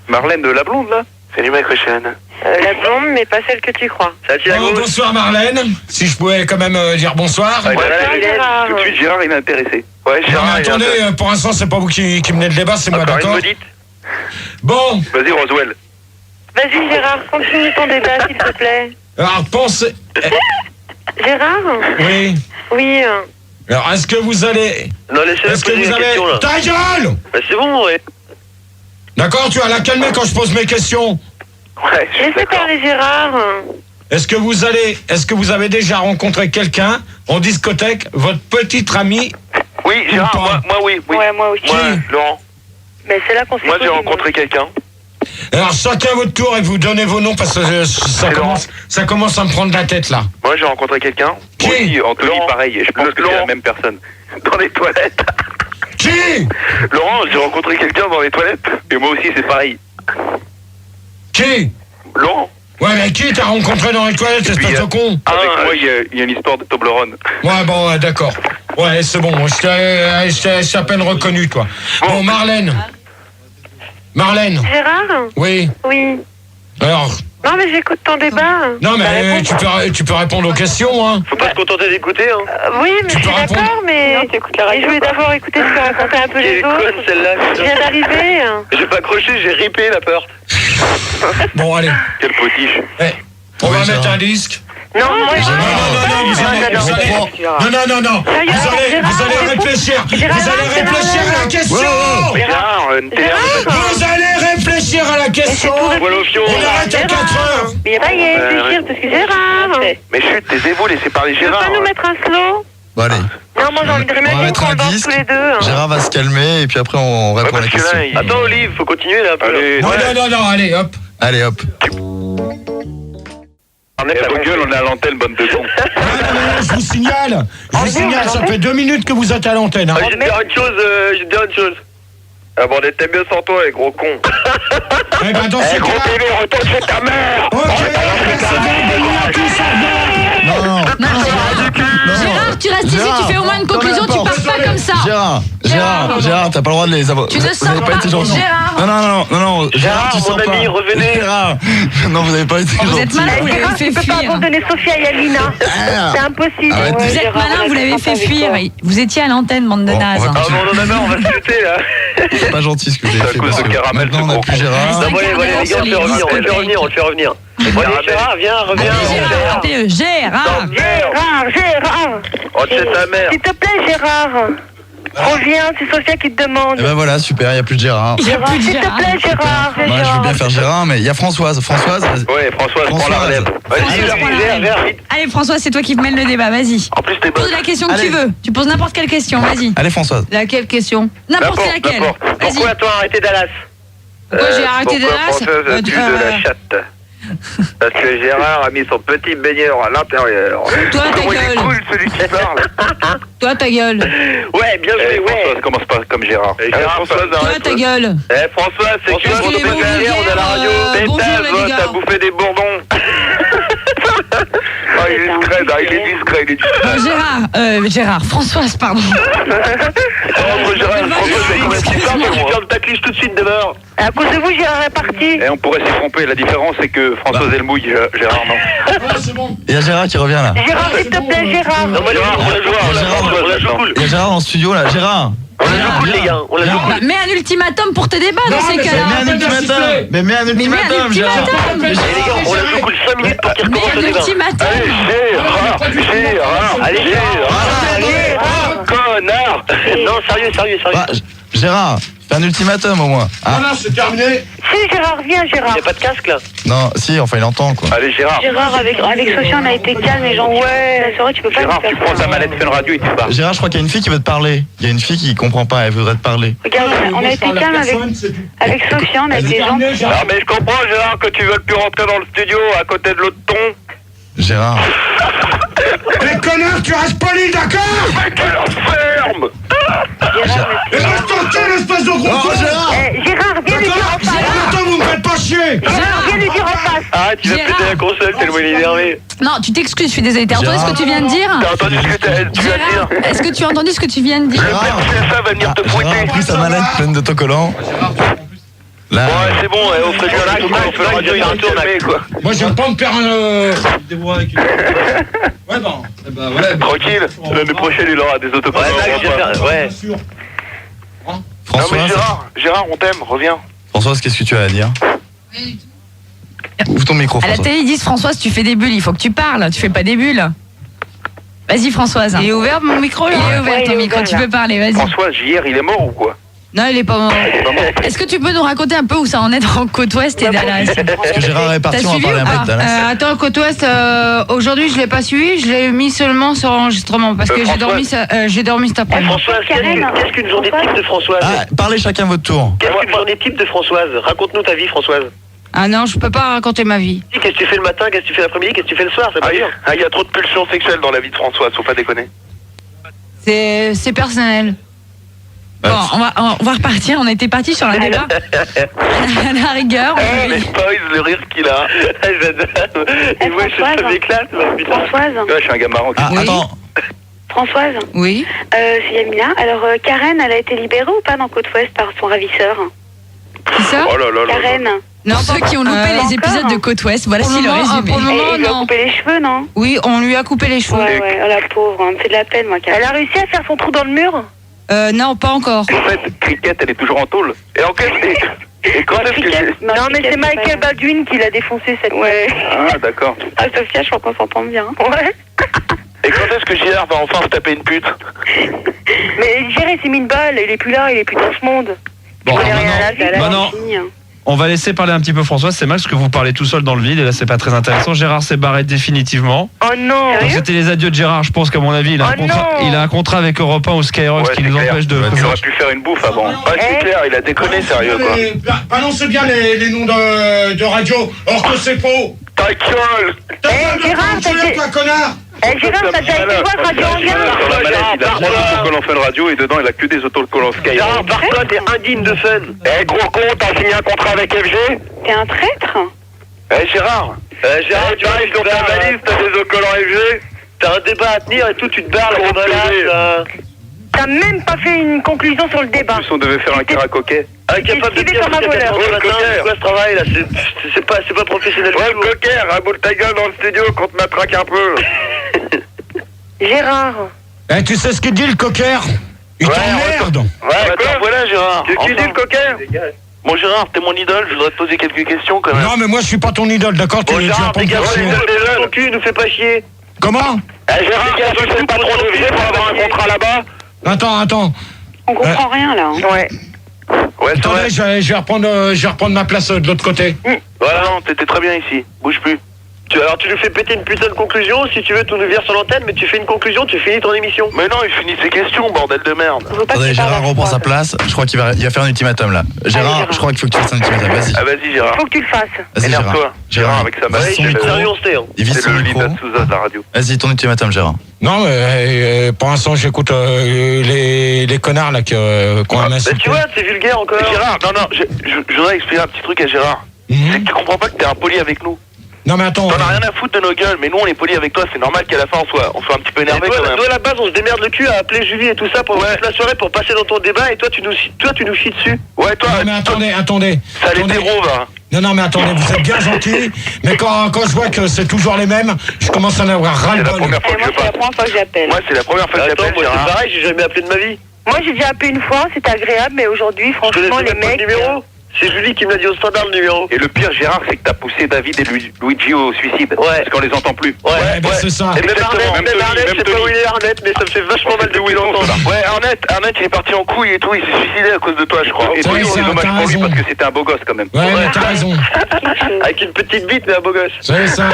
Marlène de la blonde, là? Salut ma cochonne. La blonde, mais pas celle que tu crois. Ça tient à Oh, gauche. bonsoir Marlène. Si je pouvais quand même dire bonsoir. Ouais, Bonsoir, Gérard. Tout de suite, Gérard, il est intéressé. Ouais, Non, Gérard. mais attendez, pour l'instant, c'est pas vous qui menez le débat, c'est moi, Encore une d'accord? maudite? Bon, Vas-y, Roswell. Vas-y, Gérard, continue ton débat, s'il te plaît. alors pensez... Gérard? Oui. Oui. Alors, est-ce que vous allez... Non, laissez-le Est-ce que poser vous une avez... question, là. Ta gueule! Bah, c'est bon, ouais. D'accord, tu vas la calmer quand je pose mes questions. Ouais, je suis Laissez d'accord. parler Gérard. Est-ce que vous avez déjà rencontré quelqu'un en discothèque, votre petite amie? Oui, Gérard, Ou pas. moi oui. Ouais, moi aussi. Moi, Laurent. Mais c'est là qu'on s'est Moi, j'ai connus, rencontré quelqu'un. Alors, chacun votre tour et vous donnez vos noms parce que ça commence à me prendre la tête, là. Moi, j'ai rencontré quelqu'un. Qui? Oui, Anthony, Laurent. pareil. Je pense que c'est la Laurent. même personne. Dans les toilettes. Qui? Laurent, j'ai rencontré quelqu'un dans les toilettes. Et moi aussi, c'est pareil. Qui? Laurent. Ouais, mais qui t'as rencontré dans les toilettes, espèce de con? Avec moi, il y a une histoire de Toblerone. Ouais, bon, d'accord. Ouais, c'est bon, je t'ai à peine reconnu, toi. Bon, Marlène. Marlène, Gérard? oui. Oui. Alors, Non, mais j'écoute ton débat. Non, mais tu peux répondre aux questions, hein. Faut pas se contenter d'écouter, hein. Oui, mais je suis d'accord, mais je voulais d'abord écouter ce que racontaient un peu les autres. Quelle conne celle-là. Je viens d'arriver. J'ai pas accroché, j'ai ripé la porte. Bon, allez. Quel potiche. On va mettre un disque. Non, Non, vous allez réfléchir. Vous allez réfléchir à la question. Vous allez réfléchir à la question. On arrête à 4 heures. Mais ça y est, réfléchir parce que Gérard. Mais chut, taisez-vous, laissez parler Tu veux Gérard. pas nous mettre un slow? Bon, allez. Non, moi j'ai envie de On va remettre mettre un qu'on disque. tous les deux. Gérard va se calmer et puis après on répond à la question. Attends, Olive, faut continuer là un peu. Allez, Non, allez, hop. Allez, hop. vos gueules, on est à l'antenne, bande de cons. Non, je vous signale, ça fait 2 minutes que vous êtes à l'antenne. Hein. Je vais te dire une chose, Ah bon, on était mieux sans toi, les gros cons. Eh ben dans ce Gros cas... bébé, retourne chez ta mère. Ok, c'est bon, bonne nuit à tous, au revoir. Non, Gérard, tu restes ici, tu fais au moins une conclusion, tu pars pas comme ça. Gérard, t'as pas le droit de les avoir. Tu ne Vous sors avez pas, été gentil. Gérard. Non, Gérard, tu mon sors pas. ami, revenez. Gérard, non, vous avez pas été gentil. Vous êtes malin, vous l'avez fait Tu peux pas fuir. abandonner Sophia et Alina. C'est impossible. Arrête. Vous êtes malin, vous l'avez fait fuir. Vous étiez à l'antenne, bande de Bon, nazes. on va Ah bon, on en a marre, on va se jeter là. C'est pas gentil ce que vous avez C'est à fait. cause parce de que caramel, Maintenant, on ce n'a gros plus con. Gérard. Non, bon, allez, les gars, on le fait revenir, on le fait revenir. Allez, Gérard, viens, reviens. Allez, Gérard. Gérard. Oh, chez ta mère. S'il te plaît, Gérard. Reviens, c'est Sophia qui te demande. Et ben voilà, super, il n'y a plus de Gérard. Il n'y a plus de S'il te Gérard. plaît, Gérard. Moi, je veux bien faire Gérard, mais il y a Françoise. Françoise, vas-y. Ouais, Françoise, prends la relève. Vas-y, Gérard, vite. Allez, François, c'est toi qui mène le débat, vas-y. En plus, t'es Pose la question que Allez. tu veux. Tu poses n'importe quelle question, vas-y. Allez, Françoise. Laquelle question? N'importe laquelle. Vas-y. Pourquoi toi arrêter Dallas? Pourquoi j'ai arrêté Pourquoi Dallas Françoise a tué de la chatte? Parce que Gérard a mis son petit baigneur à l'intérieur. Toi, ta Comment il est gueule. cool, celui qui parle. Toi, ta gueule. Ouais, bien joué, ouais. Françoise commence pas comme Gérard. Françoise, Toi, arrête. ta gueule. Françoise, c'est que Françoise, pour les te mots faire rire, on est à la radio. vulgaires, bonjour, les Pétave, gars. t'as bouffé des bourdons. Ah, il est discret, là, il est discret. Gérard, Françoise, pardon. Gérard, Françoise, c'est combien de temps Tu fermes ta cliche tout de suite demain. À cause de vous, Gérard est parti. Et on pourrait s'y tromper. La différence, c'est que Françoise, elle mouille, Gérard, non. Il y a Gérard qui revient là. Gérard, s'il te plaît, Gérard. Non, moi, Gérard, on la joue, on la joue cool. Il y a Gérard en studio là. Gérard. On la joue cool, les gars. On la joue cool. Bah, mets un ultimatum pour tes débats dans ces mais cas-là. Mets un ultimatum. Mais mets un ultimatum, Gérard. Eh, les gars, on la joue cool 5 minutes pour qu'il Mets recommence un le débat. ultimatum. Allez, Gérard. Connard. Non, sérieux. Bah, Gérard, fais un ultimatum au moins. Ah, Voilà, c'est terminé. Si, Gérard, viens, Gérard. Il n'y a pas de casque là. non, si, enfin il entend quoi. Allez, Gérard. Gérard, avec Sophia, on a été calme et gentil. Ouais, c'est vrai, tu peux pas Gérard, nous tu faire prends ça. ta manette Fun Radio et tu pars. Gérard, je crois qu'il y a une fille qui veut te parler. Il y a une fille qui comprend pas, elle voudrait te parler. Regarde, on a été calme avec Sophia, on a été gentils. Non, mais je comprends, Gérard, que tu veux plus rentrer dans le studio à côté de l'autre ton. Gérard. Mais connard, tu restes poli, d'accord? Ferme. Et reste tranquille, espèce de gros con. Gérard. Gérard, viens lui dire en face. Attends, vous me faites pas chier. Gérard, viens lui dire en face. Arrête, tu vas Gérard. péter la console tellement il est énervé. Non, tu t'excuses, je suis désolée. T'as entendu ce que tu viens de dire? T'as entendu ce que tu viens de dire? Gérard, est-ce que tu as entendu ce que tu viens de dire? Gérard. Ça va venir te Gérard a fouetter. pris sa manette pleine d'autocollants. Là. Ouais, c'est bon, on ferait bien là, on fait radio, il y a un tour là. quoi. Moi, j'aime pas me perdre Ouais, bon. Eh ben, ouais. Tranquille, l'année prochaine, il aura des autocollants. Ouais. Non, Françoise, mais Gérard, on t'aime, reviens. Françoise, qu'est-ce que tu as à dire? Ouvre ton micro, À la Françoise. télé, ils disent Françoise, tu fais des bulles, il faut que tu parles. Tu fais pas des bulles. Vas-y, Françoise. Il est ouvert mon micro Il là? est ouvert ton micro, tu peux parler, vas-y. François, JR, il est mort ou quoi? Non, il est pas mort. Est-ce que tu peux nous raconter un peu où ça en est dans Côte Ouest et Dallas? Parce que Gérard est parti, T'as on va suivi parler ou un peu pas de Dallas. Attends, Côte Ouest, aujourd'hui je l'ai pas suivi, je l'ai mis seulement sur enregistrement parce que j'ai dormi cet après-midi. Françoise, qu'est-ce qu'une journée type de Françoise? Ah, parlez chacun votre tour. Qu'est-ce qu'une journée type de Françoise? Raconte-nous ta vie, Françoise. Ah non, je peux pas raconter ma vie. Qu'est-ce que tu fais le matin, qu'est-ce que tu fais l'après-midi, qu'est-ce que tu fais le soir? C'est pas bien. Il y a trop de pulsions sexuelles dans la vie de Françoise, faut pas déconner. C'est personnel. Bon, on va repartir. On était parti sur un débat. À la rigueur. Mais Spoils, le rire qu'il a. J'adore. Et moi, je m'éclate. Françoise, Ouais, je suis un gars marrant. Ah, Oui. attends. Françoise, Oui. c'est Yamina. Alors, Karen, elle a été libérée ou pas dans Côte Ouest par son ravisseur? Qui ça? Oh là là là. Karen, Non, Pour ceux qui ont loupé les épisodes de Côte Ouest, voilà Pour si le le moment, résumé. pour le moment, Et il lui a non. coupé les cheveux, non? Oui, on lui a coupé les cheveux. Ouais, oh, la pauvre, elle me fait de la peine, moi. Elle a réussi à faire son trou dans le mur? Non, pas encore. En fait, Cricket, elle est toujours en tôle. Et en quête, et quand est-ce que... Non, mais c'est Michael Baldwin qui l'a défoncé cette fois. Ouais. Ah, d'accord. Ah, Sophia, je crois qu'on s'entend bien. Ouais. Et quand est-ce que Gérard va enfin se taper une pute? Mais Gérard s'est mis une balle, il est plus là, il est plus dans ce monde. Bon, Il connaît rien à la vie. maintenant, on va laisser parler un petit peu François. C'est mal parce que vous parlez tout seul dans le vide et là c'est pas très intéressant. Gérard s'est barré définitivement. Oh non. Donc c'était les adieux de Gérard. Je pense qu'à mon avis, il a, il a un contrat avec Europe 1 ou Skyrock qui nous empêche de. Il aurait pu faire une bouffe avant. Ouais, c'est clair, il a déconné, sérieux, quoi. Balance bien les noms de radio, or que c'est faux. Ta gueule. Gérard, toi, connard. Gérard, t'as déjà été voir Radio Anguin? Il a 3 autocollants Fun Radio et dedans il a que des autocollants Skyrock. Gérard, par contre, t'es indigne de fun. Eh, gros con, t'as signé un contrat avec FG? T'es un traître? Eh, Gérard. Gérard, tu arrives dans ta valise, t'as des autocollants FG? T'as un débat à tenir et tout, tu te barres la malade. T'as même pas fait une conclusion sur le débat. En plus, on devait faire un caraccoquet. Incapable de dire comme un voleur. c'est quoi ce travail là? C'est pas professionnel. Ouais, coquet, raboule ta gueule dans le studio qu'on te matraque un peu. Gérard. Eh, tu sais ce qu'il dit, le cocker? Il t'emmerde. Ouais, quoi? Voilà, Gérard. Qu'est-ce qu'il dit, le coquet? Bon, Gérard, t'es mon idole, je voudrais te poser quelques questions quand même. Non, mais moi je suis pas ton idole, d'accord? Bon, Gérard, t'es gars, ton cul, nous fais pas chier. Comment? Eh, Gérard, tu fais pas trop de FG pour avoir un contrat là-bas? Attends. On comprend rien, là. Hein. Ouais. Ouais, c'est vrai. Attendez, je vais reprendre ma place de l'autre côté. Voilà, non, t'étais très bien ici. Bouge plus. Alors tu nous fais péter une putain de conclusion, si tu veux tu nous vires sur l'antenne, mais tu fais une conclusion, tu finis ton émission. Mais non, il finit ses questions, bordel de merde. Attendez, Gérard reprend sa place. Je crois qu'il va faire un ultimatum là. Gérard, je crois qu'il faut que tu fasses un ultimatum. Vas-y. Ah, vas-y, Gérard. Faut que tu le fasses. Vas-y, Gérard. Énerve-toi. Gérard avec sa Vas-y, son micro. Il vise C'est son le micro. leader Souza de la radio. Vas-y, ton ultimatum, Gérard. Non, mais pour l'instant, j'écoute les connards là qui ont un insulté. Tu vois, c'est vulgaire encore. Gérard, non, je voudrais expliquer un petit truc à Gérard. C'est que tu comprends pas que t'es impoli avec nous. Non, mais attends. T'en as rien à foutre de nos gueules, mais nous on est poli avec toi, c'est normal qu'à la fin on soit un petit peu énervé quand même. Toi, à la base, on se démerde le cul à appeler Julie et tout ça pendant toute la soirée pour passer dans ton débat et toi, tu nous chies dessus. Ouais, toi. Non, mais attendez. Ça les dérobe, hein. Non, mais attendez, vous êtes bien gentils, mais quand je vois que c'est toujours les mêmes, je commence à en avoir ras le bol. Moi, c'est la première fois que j'appelle. Moi, c'est la première fois que j'appelle. Moi, c'est pareil, j'ai jamais appelé de ma vie. Moi, j'ai déjà appelé une fois, c'était agréable, mais aujourd'hui, franchement, les mecs. C'est Julie qui me l'a dit au standard le numéro. Et le pire, Gérard, c'est que t'as poussé David et Luigi au suicide. Ouais. Parce qu'on les entend plus. Ouais, ben c'est ça. Et même Arnett, je sais pas où il est Arnett, mais ça me fait vachement mal de où il entend. Ouais, Arnett, il est parti en couille et tout, il s'est suicidé à cause de toi, je crois. Et toi, c'est dommage pour lui parce que c'était un beau gosse quand même. Ouais, mais t'as raison. Avec une petite bite, mais un beau gosse. C'est ça.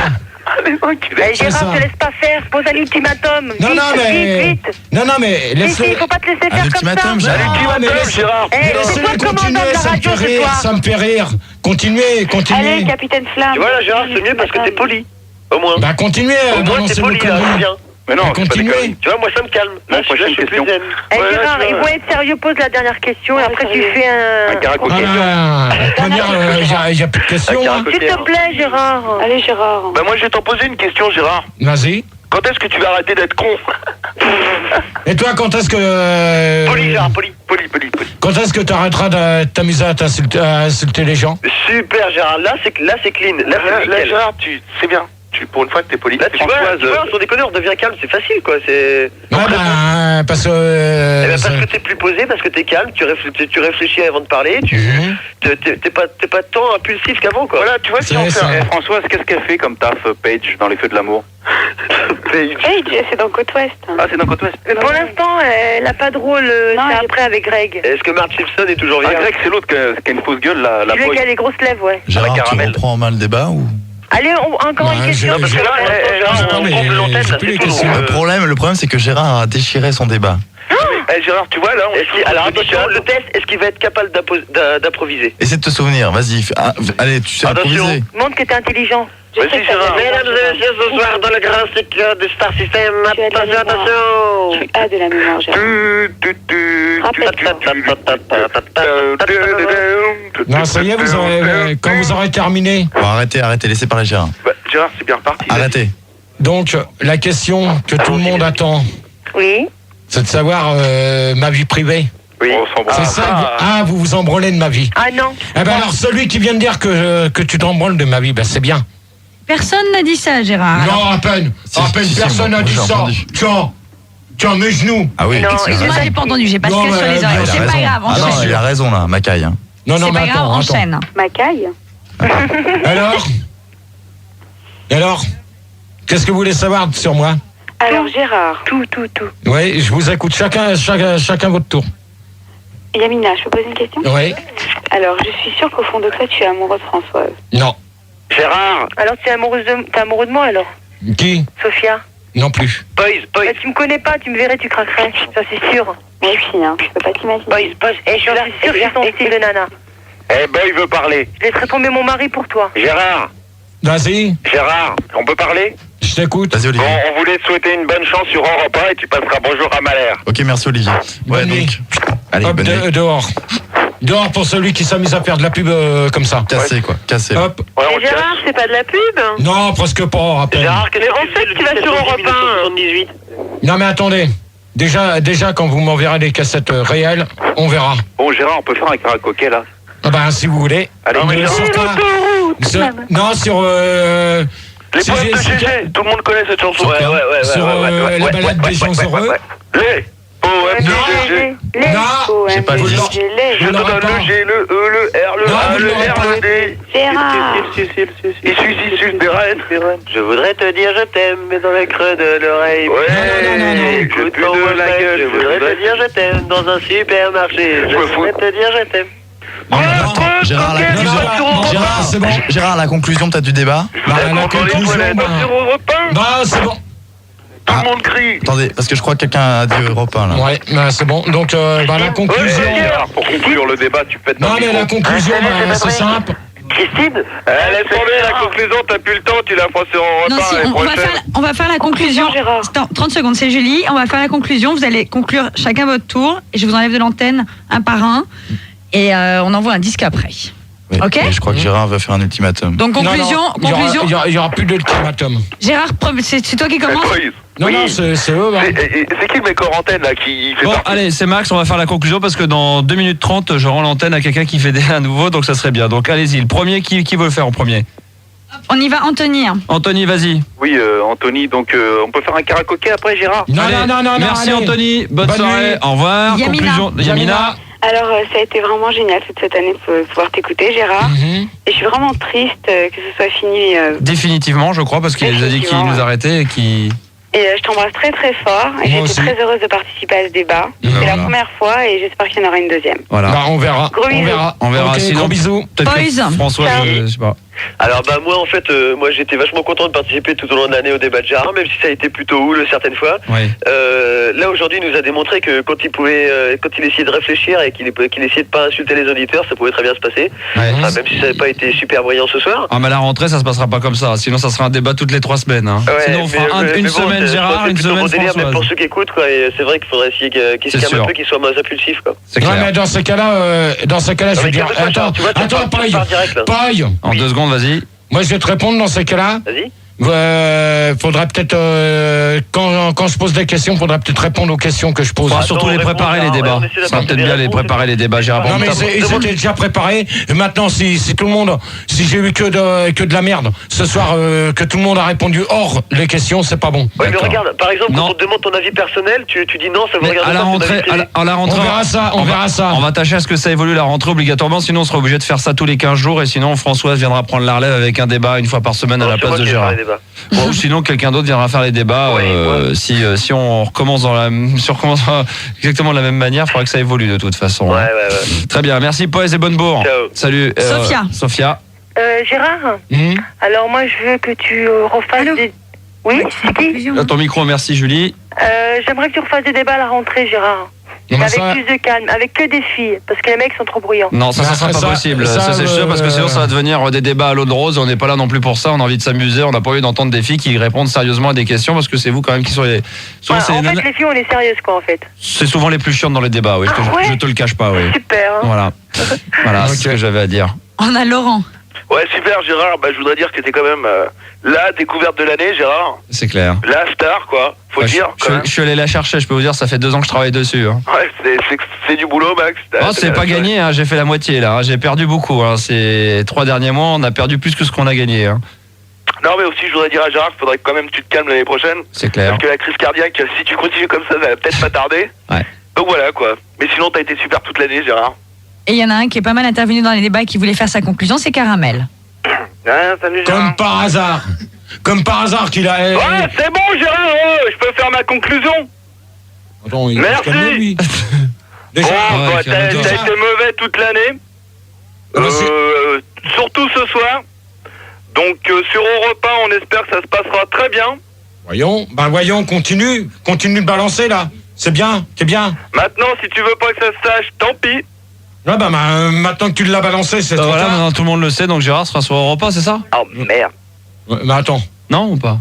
Gérard, te laisse pas faire, pose un ultimatum. Non, Vite. Non, mais laisse-le. Il faut pas te laisser faire comme ça. Un ultimatum, Gérard. Laissez-le continuer, ça me fait rire, ça me fait rire. Continuez. Allez, Capitaine Flamme. Tu vois, là, Gérard, c'est mieux parce que t'es poli. Au moins. Bah, continuez, Au moins, t'es balancez vos poli, là, c'est conneries. bien. Mais non, continuez. Tu vois, moi, ça me calme. Là, je suis plus zen. Gérard, ils vont être sérieux, pose la dernière question, et après tu fais un caractère. De toute manière, il n'y a plus de questions. S'il te plaît, Gérard. Allez, Gérard. Bah, moi, je vais t'en poser une question, Gérard. Vas-y. Quand est-ce que tu vas arrêter d'être con? Et toi, quand est-ce que... Poli, Gérard, poli. Quand est-ce que tu arrêteras de t'amuser à insulter les gens? Super, Gérard. Là, c'est clean. Là, c'est nickel. Gérard, c'est bien. Pour une fois que t'es poli. Là, tu vois, sans déconner, on devient calme, c'est facile, quoi. C'est. Ouais, parce que... parce que t'es plus posé, parce que t'es calme, tu réfléchis avant de parler, t'es pas tant impulsif qu'avant, quoi. Voilà, tu vois, si on fait... Françoise, qu'est-ce qu'elle fait comme taf, Paige, dans Les Feux de l'amour? Paige, c'est dans Côte Ouest. Ah, c'est dans Côte Ouest. Pour l'instant, elle a pas de rôle, c'est après avec Greg. Est-ce que Marge Simpson est toujours vierge? Greg, c'est l'autre qui a une fausse gueule, la Celui qui a les grosses lèvres, ouais. Gérard, tu reprends en main le débat ou... Allez, encore une question. Parce que là, on comble l'antenne, ça c'est tout. Le problème, c'est que Gérard a déchiré son débat. Gérard, tu vois, là, alors attention, le test, est-ce qu'il va être capable d'improviser? Essaie de te souvenir, vas-y. Allez, tu sais improviser. Montre que t'es intelligent. Vas-y, Gérard. Mesdames et messieurs, ce soir, dans le grand cycle du Star System, attention. Tu as de la mémoire, Gérard. Non, ça y est, quand vous aurez terminé... Bon, arrêtez, laissez parler Gérard. Gérard, c'est bien reparti. Arrêtez. Donc, la question que tout le monde attend, oui, c'est de savoir ma vie privée. Oui. C'est ça. Vous vous embrouillez de ma vie. Ah non. Eh ben alors, celui qui vient de dire que tu t'embrouilles de ma vie, c'est bien. Personne n'a dit ça, Gérard. Non, à peine. Personne n'a dit ça. Tiens, mes genoux. Ah oui. Excuse-moi, j'ai pas entendu, j'ai pas ce Non, sur les oreilles. C'est pas grave, Ah non, il a raison là, Macaille. Hein. Non, c'est mais pas grave, attends. enchaîne. Macaille. Alors qu'est-ce que vous voulez savoir sur moi? Alors Gérard. Tout. Oui, je vous écoute. Chacun votre tour. Yamina, je peux poser une question? Oui. Alors, je suis sûre qu'au fond de toi, tu es amoureux de Françoise. Non. Gérard. Alors t'es amoureux de moi alors? Qui? Sophia? Non plus. Boys. Bah, tu me connais pas, tu me verrais, tu craquerais. Ça c'est sûr. Moi aussi, hein. Je peux pas t'imaginer. Boys. Je suis sûre que c'est ton style de nana. Boy veut parler. Je laisserai tomber mon mari pour toi. Gérard. Vas-y. Gérard, on peut parler? Je t'écoute. Vas-y, Olivier. Bon, on voulait te souhaiter une bonne chance sur Europe 1 et tu passeras bonjour à Malher. Ok, merci Olivier. Bonne nuit. Allez, Hop, bonne nuit. dehors. Dehors pour celui qui s'amuse à faire de la pub comme ça. Cassé quoi, cassé. Hop. Ouais, on Et Gérard, c'est pas de la pub? Non, presque pas, à peine. Gérard, qu'est-ce Mais que en fait, tu vas sur Europe 78. Non, mais attendez. Déjà, quand vous m'enverrez des cassettes réelles, on verra. Bon, Gérard, on peut faire un karaoké là? Ah ben, si vous voulez. Allez, sur les poèmes de GG, tout le monde connaît cette chanson. Ouais, sur la balade des gens heureux. Les poèmes de GG. Non, j'ai pas dit. Je te donne le G, le E, le R, le A, le R, le D. Gérard. Issus des reines. Je voudrais te dire je t'aime, mais dans le creux de l'oreille. Ouais, Écoute plus ton de voisin, la gueule. je voudrais te dire je t'aime dans un supermarché. Je voudrais te dire je t'aime. Gérard, la conclusion. c'est bon. Gérard, la conclusion peut-être du débat. La conclusion, sur Europe 1. bah, c'est bon. Tout le monde crie. Attendez, parce que je crois que quelqu'un a dit Europe 1 là. Ouais, bah, c'est bon. Donc, la conclusion. Gérard, pour conclure le débat, tu pètes dans Non, le mais micro. la conclusion, c'est simple. Christine, Laisse tomber la conclusion, t'as plus le temps, tu la feras sur Europe 1 Non, si, l'année prochaine. on va faire la conclusion. Gérard. Attends, 30 secondes, c'est Julie. On va faire la conclusion. Vous allez conclure chacun votre tour. Et je vous enlève de l'antenne un par un. Et on envoie un disque après. Oui, Ok. et je crois que Gérard va faire un ultimatum. Donc, conclusion. Non, il y aura plus d'ultimatum. Gérard, c'est toi qui commence. Non, c'est eux. Hein. C'est qui le mec hors antenne là qui fait Bon, partie? allez, c'est Max, on va faire la conclusion parce que dans 2 minutes 30, je rends l'antenne à quelqu'un qui fait à nouveau, donc ça serait bien. Donc allez-y, le premier, qui veut le faire en premier? On y va, Anthony. Anthony, vas-y. Oui, Anthony, donc on peut faire un karaoké après, Gérard? Non, Allez, non, merci allez. Anthony, bonne soirée, nuit. au revoir. Yamina. Conclusion de Yamina. Alors, ça a été vraiment génial toute cette année de pouvoir t'écouter, Gérard. Mhm. Et je suis vraiment triste que ce soit fini. Définitivement, je crois, parce qu'il nous a dit qu'il nous arrêtait et qu'il... Et je t'embrasse très très fort. Et Moi j'étais aussi. très heureuse de participer à ce débat. C'est Voilà. la première fois et j'espère qu'il y en aura une deuxième. Voilà. Bah, on verra. Gros bisous. On verra. Ok, Sinon, gros bisous. peut-être que Boys. François, Ciao. je sais pas. Alors bah moi en fait moi j'étais vachement content de participer tout au long de l'année au débat de Gérard, même si ça a été plutôt houle certaines fois. Oui. Là aujourd'hui il nous a démontré que quand il essayait de réfléchir et qu'il essayait de pas insulter les auditeurs, ça pouvait très bien se passer. Ouais. Enfin, même si ça n'avait pas été super brillant ce soir. Ah mais à la rentrée ça se passera pas comme ça, sinon ça sera un débat toutes les 3 semaines. Hein. Ouais, Sinon on fera mais une bon, semaine je Gérard, pense que une c'est plutôt semaine mon délire, même pour Françoise. ceux qui écoutent quoi, et c'est vrai qu'il faudrait essayer qu'ils se C'est calment un sûr. peu, qu'ils soient moins impulsifs quoi. C'est Ouais, clair. mais dans ce cas-là, je vais mais dire. calme-toi, Charles, tu vois, tu Attends, pars direct, là. Paille. En 2 secondes, vas-y. Moi, je vais te répondre dans ces cas-là. Vas-y. Faudrait peut-être quand je pose des questions, faudrait peut-être répondre aux questions que je pose. Faudra surtout les répondre, préparer les ouais, débats. on essaie Ça va d'apporter peut-être des bien les réponses. préparer les débats, Gérard. Non mais ils étaient déjà préparés. Et maintenant, si tout le monde, si j'ai eu que de la merde ce soir, que tout le monde a répondu hors les questions, c'est pas bon. Ouais, mais D'accord. regarde, par exemple, Non. quand on te demande ton avis personnel, tu dis non, ça vous Mais regarde à la pas, ton avis rentrée, privé. à la rentrée, On verra ça, on verra ça. On va tâcher à ce que ça évolue la rentrée obligatoirement, sinon on sera obligé de faire ça tous les 15 jours et sinon Françoise viendra prendre la relève avec un débat une fois par semaine à Non, la c'est place moi de qui vais faire Gérard. les débats. Bon, ou sinon quelqu'un d'autre viendra faire les débats. Ouais, si on recommence si on recommence exactement de la même manière, il faudra que ça évolue de toute façon. Ouais, hein. ouais. Très bien, merci Poès et Bonnebourg. Ciao. Salut. Sophia. Gérard, alors moi je veux que tu refasses des... Oui, c'est qui? Ton micro, merci Julie. J'aimerais que tu refasses des débats à la rentrée, Gérard. Non, mais Avec ça- plus de calme, avec que des filles, parce que les mecs sont trop bruyants. Non, ça Bah, sera pas ça- possible. ça, Ça, c'est sûr, parce que sinon ça va devenir des débats à l'eau de rose. On n'est pas là non plus pour ça. On a envie de s'amuser. On n'a pas envie d'entendre des filles qui répondent sérieusement à des questions parce que c'est vous quand même qui sont les. Souvent, Ouais, c'est en les fait, nanas- les filles, on est sérieuses, quoi, en fait. c'est souvent les plus chiantes dans les débats. Oui, Ah ouais je te le cache pas. Oui. Super. Hein. Voilà. Voilà, c'est ce que j'avais à dire. On a Laurent. Ouais, super Gérard, je voudrais dire que t'es quand même la découverte de l'année, Gérard. C'est clair. La star, quoi, faut le dire. Je suis allé la chercher, je peux vous dire, ça fait 2 ans que je travaille dessus. Hein. Ouais, c'est du boulot, Max. C'est pas gagné, hein, j'ai fait la moitié là, j'ai perdu beaucoup. Hein. Ces 3 derniers mois, on a perdu plus que ce qu'on a gagné. Hein. Non, mais aussi, je voudrais dire à Gérard qu'il faudrait que quand même tu te calmes l'année prochaine. C'est clair. Parce que la crise cardiaque, si tu continues comme ça va peut-être pas tarder. Ouais. Donc voilà, quoi. Mais sinon, t'as été super toute l'année, Gérard. Et il y en a un qui est pas mal intervenu dans les débats et qui voulait faire sa conclusion, c'est Caramel. Salut Gérard. Comme par hasard. Comme par hasard qu'il a... Ouais, c'est bon Gérard, je peux faire ma conclusion. Attends, merci. Lui. Déjà, bon, t'as été mauvais toute l'année. Surtout ce soir. Donc sur Europe 1, on espère que ça se passera très bien. Voyons, continue de balancer là. C'est bien. Maintenant, si tu veux pas que ça se sache, tant pis. Ouais, maintenant que tu l'as balancé, c'est trop tard. Maintenant tout le monde le sait, donc Gérard sera sur Europe 1, c'est ça? Oh merde. Ouais, mais attends. Non ou pas?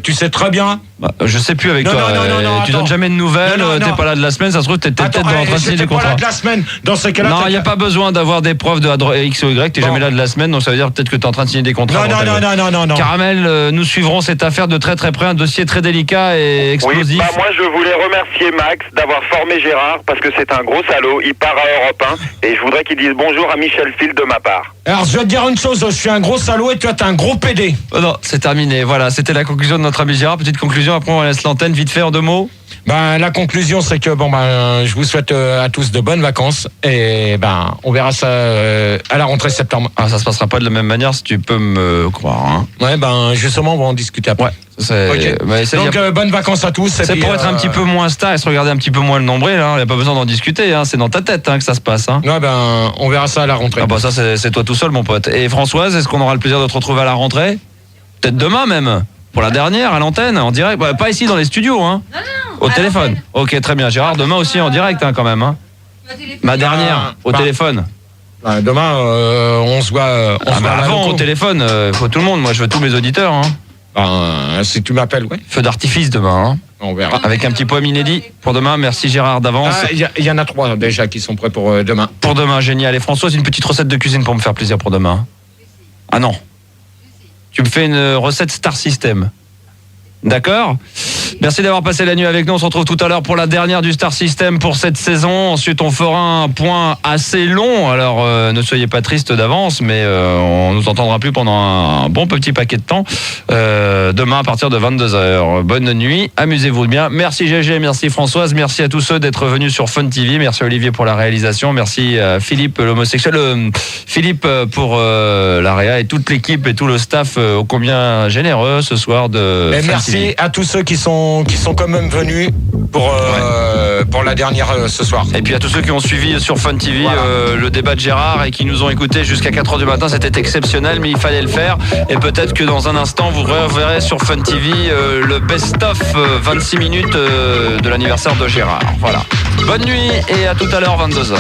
Tu sais très bien. Je sais plus avec toi. Non, tu donnes jamais de nouvelles. T'es pas là de la semaine. Ça se trouve t'es peut-être en train de signer des contrats. Pas là de la semaine. Dans ces cas-là. Non, il n'y a pas besoin d'avoir des preuves de X ou Y. T'es jamais là de la semaine, donc ça veut dire peut-être que t'es en train de signer des contrats. Non. Caramel, nous suivrons cette affaire de très très près. Un dossier très délicat et explosif. Oui, moi je voulais remercier Max d'avoir formé Gérard parce que c'est un gros salaud. Il part à Europe 1 et je voudrais qu'il dise bonjour à Michel Phil de ma part. Alors je vais te dire une chose. Je suis un gros salaud et toi t'es un gros PD. Non, c'est terminé. Voilà, c'était la conclusion de notre ami Gérard. Petite conclusion. Après on laisse l'antenne vite fait en 2 mots. La conclusion c'est que je vous souhaite à tous de bonnes vacances et on verra ça à la rentrée septembre. Ah, ça se passera pas de la même manière si tu peux me croire. Hein. Ouais, justement on va en discuter après. Ouais. Okay. Donc bonnes vacances à tous. C'est pour être un petit peu moins star et se regarder un petit peu moins le nombril. Il n'y a pas besoin d'en discuter. Hein. C'est dans ta tête que ça se passe. Hein. Ouais, on verra ça à la rentrée. Ah ça c'est toi tout seul mon pote. Et Françoise, est-ce qu'on aura le plaisir de te retrouver à la rentrée? Peut-être demain même. Pour la dernière, à l'antenne, en direct. Pas ici dans les studios, hein. Non. Au téléphone. Ok, très bien. Gérard, demain aussi en direct, quand même. Hein. Ma dernière, au téléphone. Demain, on se voit. Avant, au téléphone, faut tout le monde. Moi, je veux tous mes auditeurs. Hein. Si tu m'appelles, ouais. Feu d'artifice demain. Hein. On verra. Avec un petit poème inédit pour demain. Merci Gérard d'avance. Il y en a 3 déjà qui sont prêts pour demain. Pour demain, génial. Et Françoise, une petite recette de cuisine pour me faire plaisir pour demain. Ah non. Tu me fais une recette Star System. D'accord. Merci d'avoir passé la nuit avec nous. On se retrouve tout à l'heure pour la dernière du Star System pour cette saison. Ensuite, on fera un point assez long. Alors, ne soyez pas tristes d'avance, mais on nous entendra plus pendant un bon petit paquet de temps. Demain, à partir de 22h. Bonne nuit. Amusez-vous bien. Merci GG, merci Françoise. Merci à tous ceux d'être venus sur Fun TV. Merci Olivier pour la réalisation. Merci Philippe, l'homosexuel. Philippe pour la réa et toute l'équipe et tout le staff ô combien généreux ce soir de Fun Merci TV. à tous ceux qui sont quand même venus pour la dernière ce soir. Et puis à tous ceux qui ont suivi sur Fun TV le débat de Gérard et qui nous ont écoutés jusqu'à 4h du matin, c'était exceptionnel, mais il fallait le faire. Et peut-être que dans un instant, vous reverrez sur Fun TV le best-of 26 minutes de l'anniversaire de Gérard. Voilà. Bonne nuit et à tout à l'heure, 22h.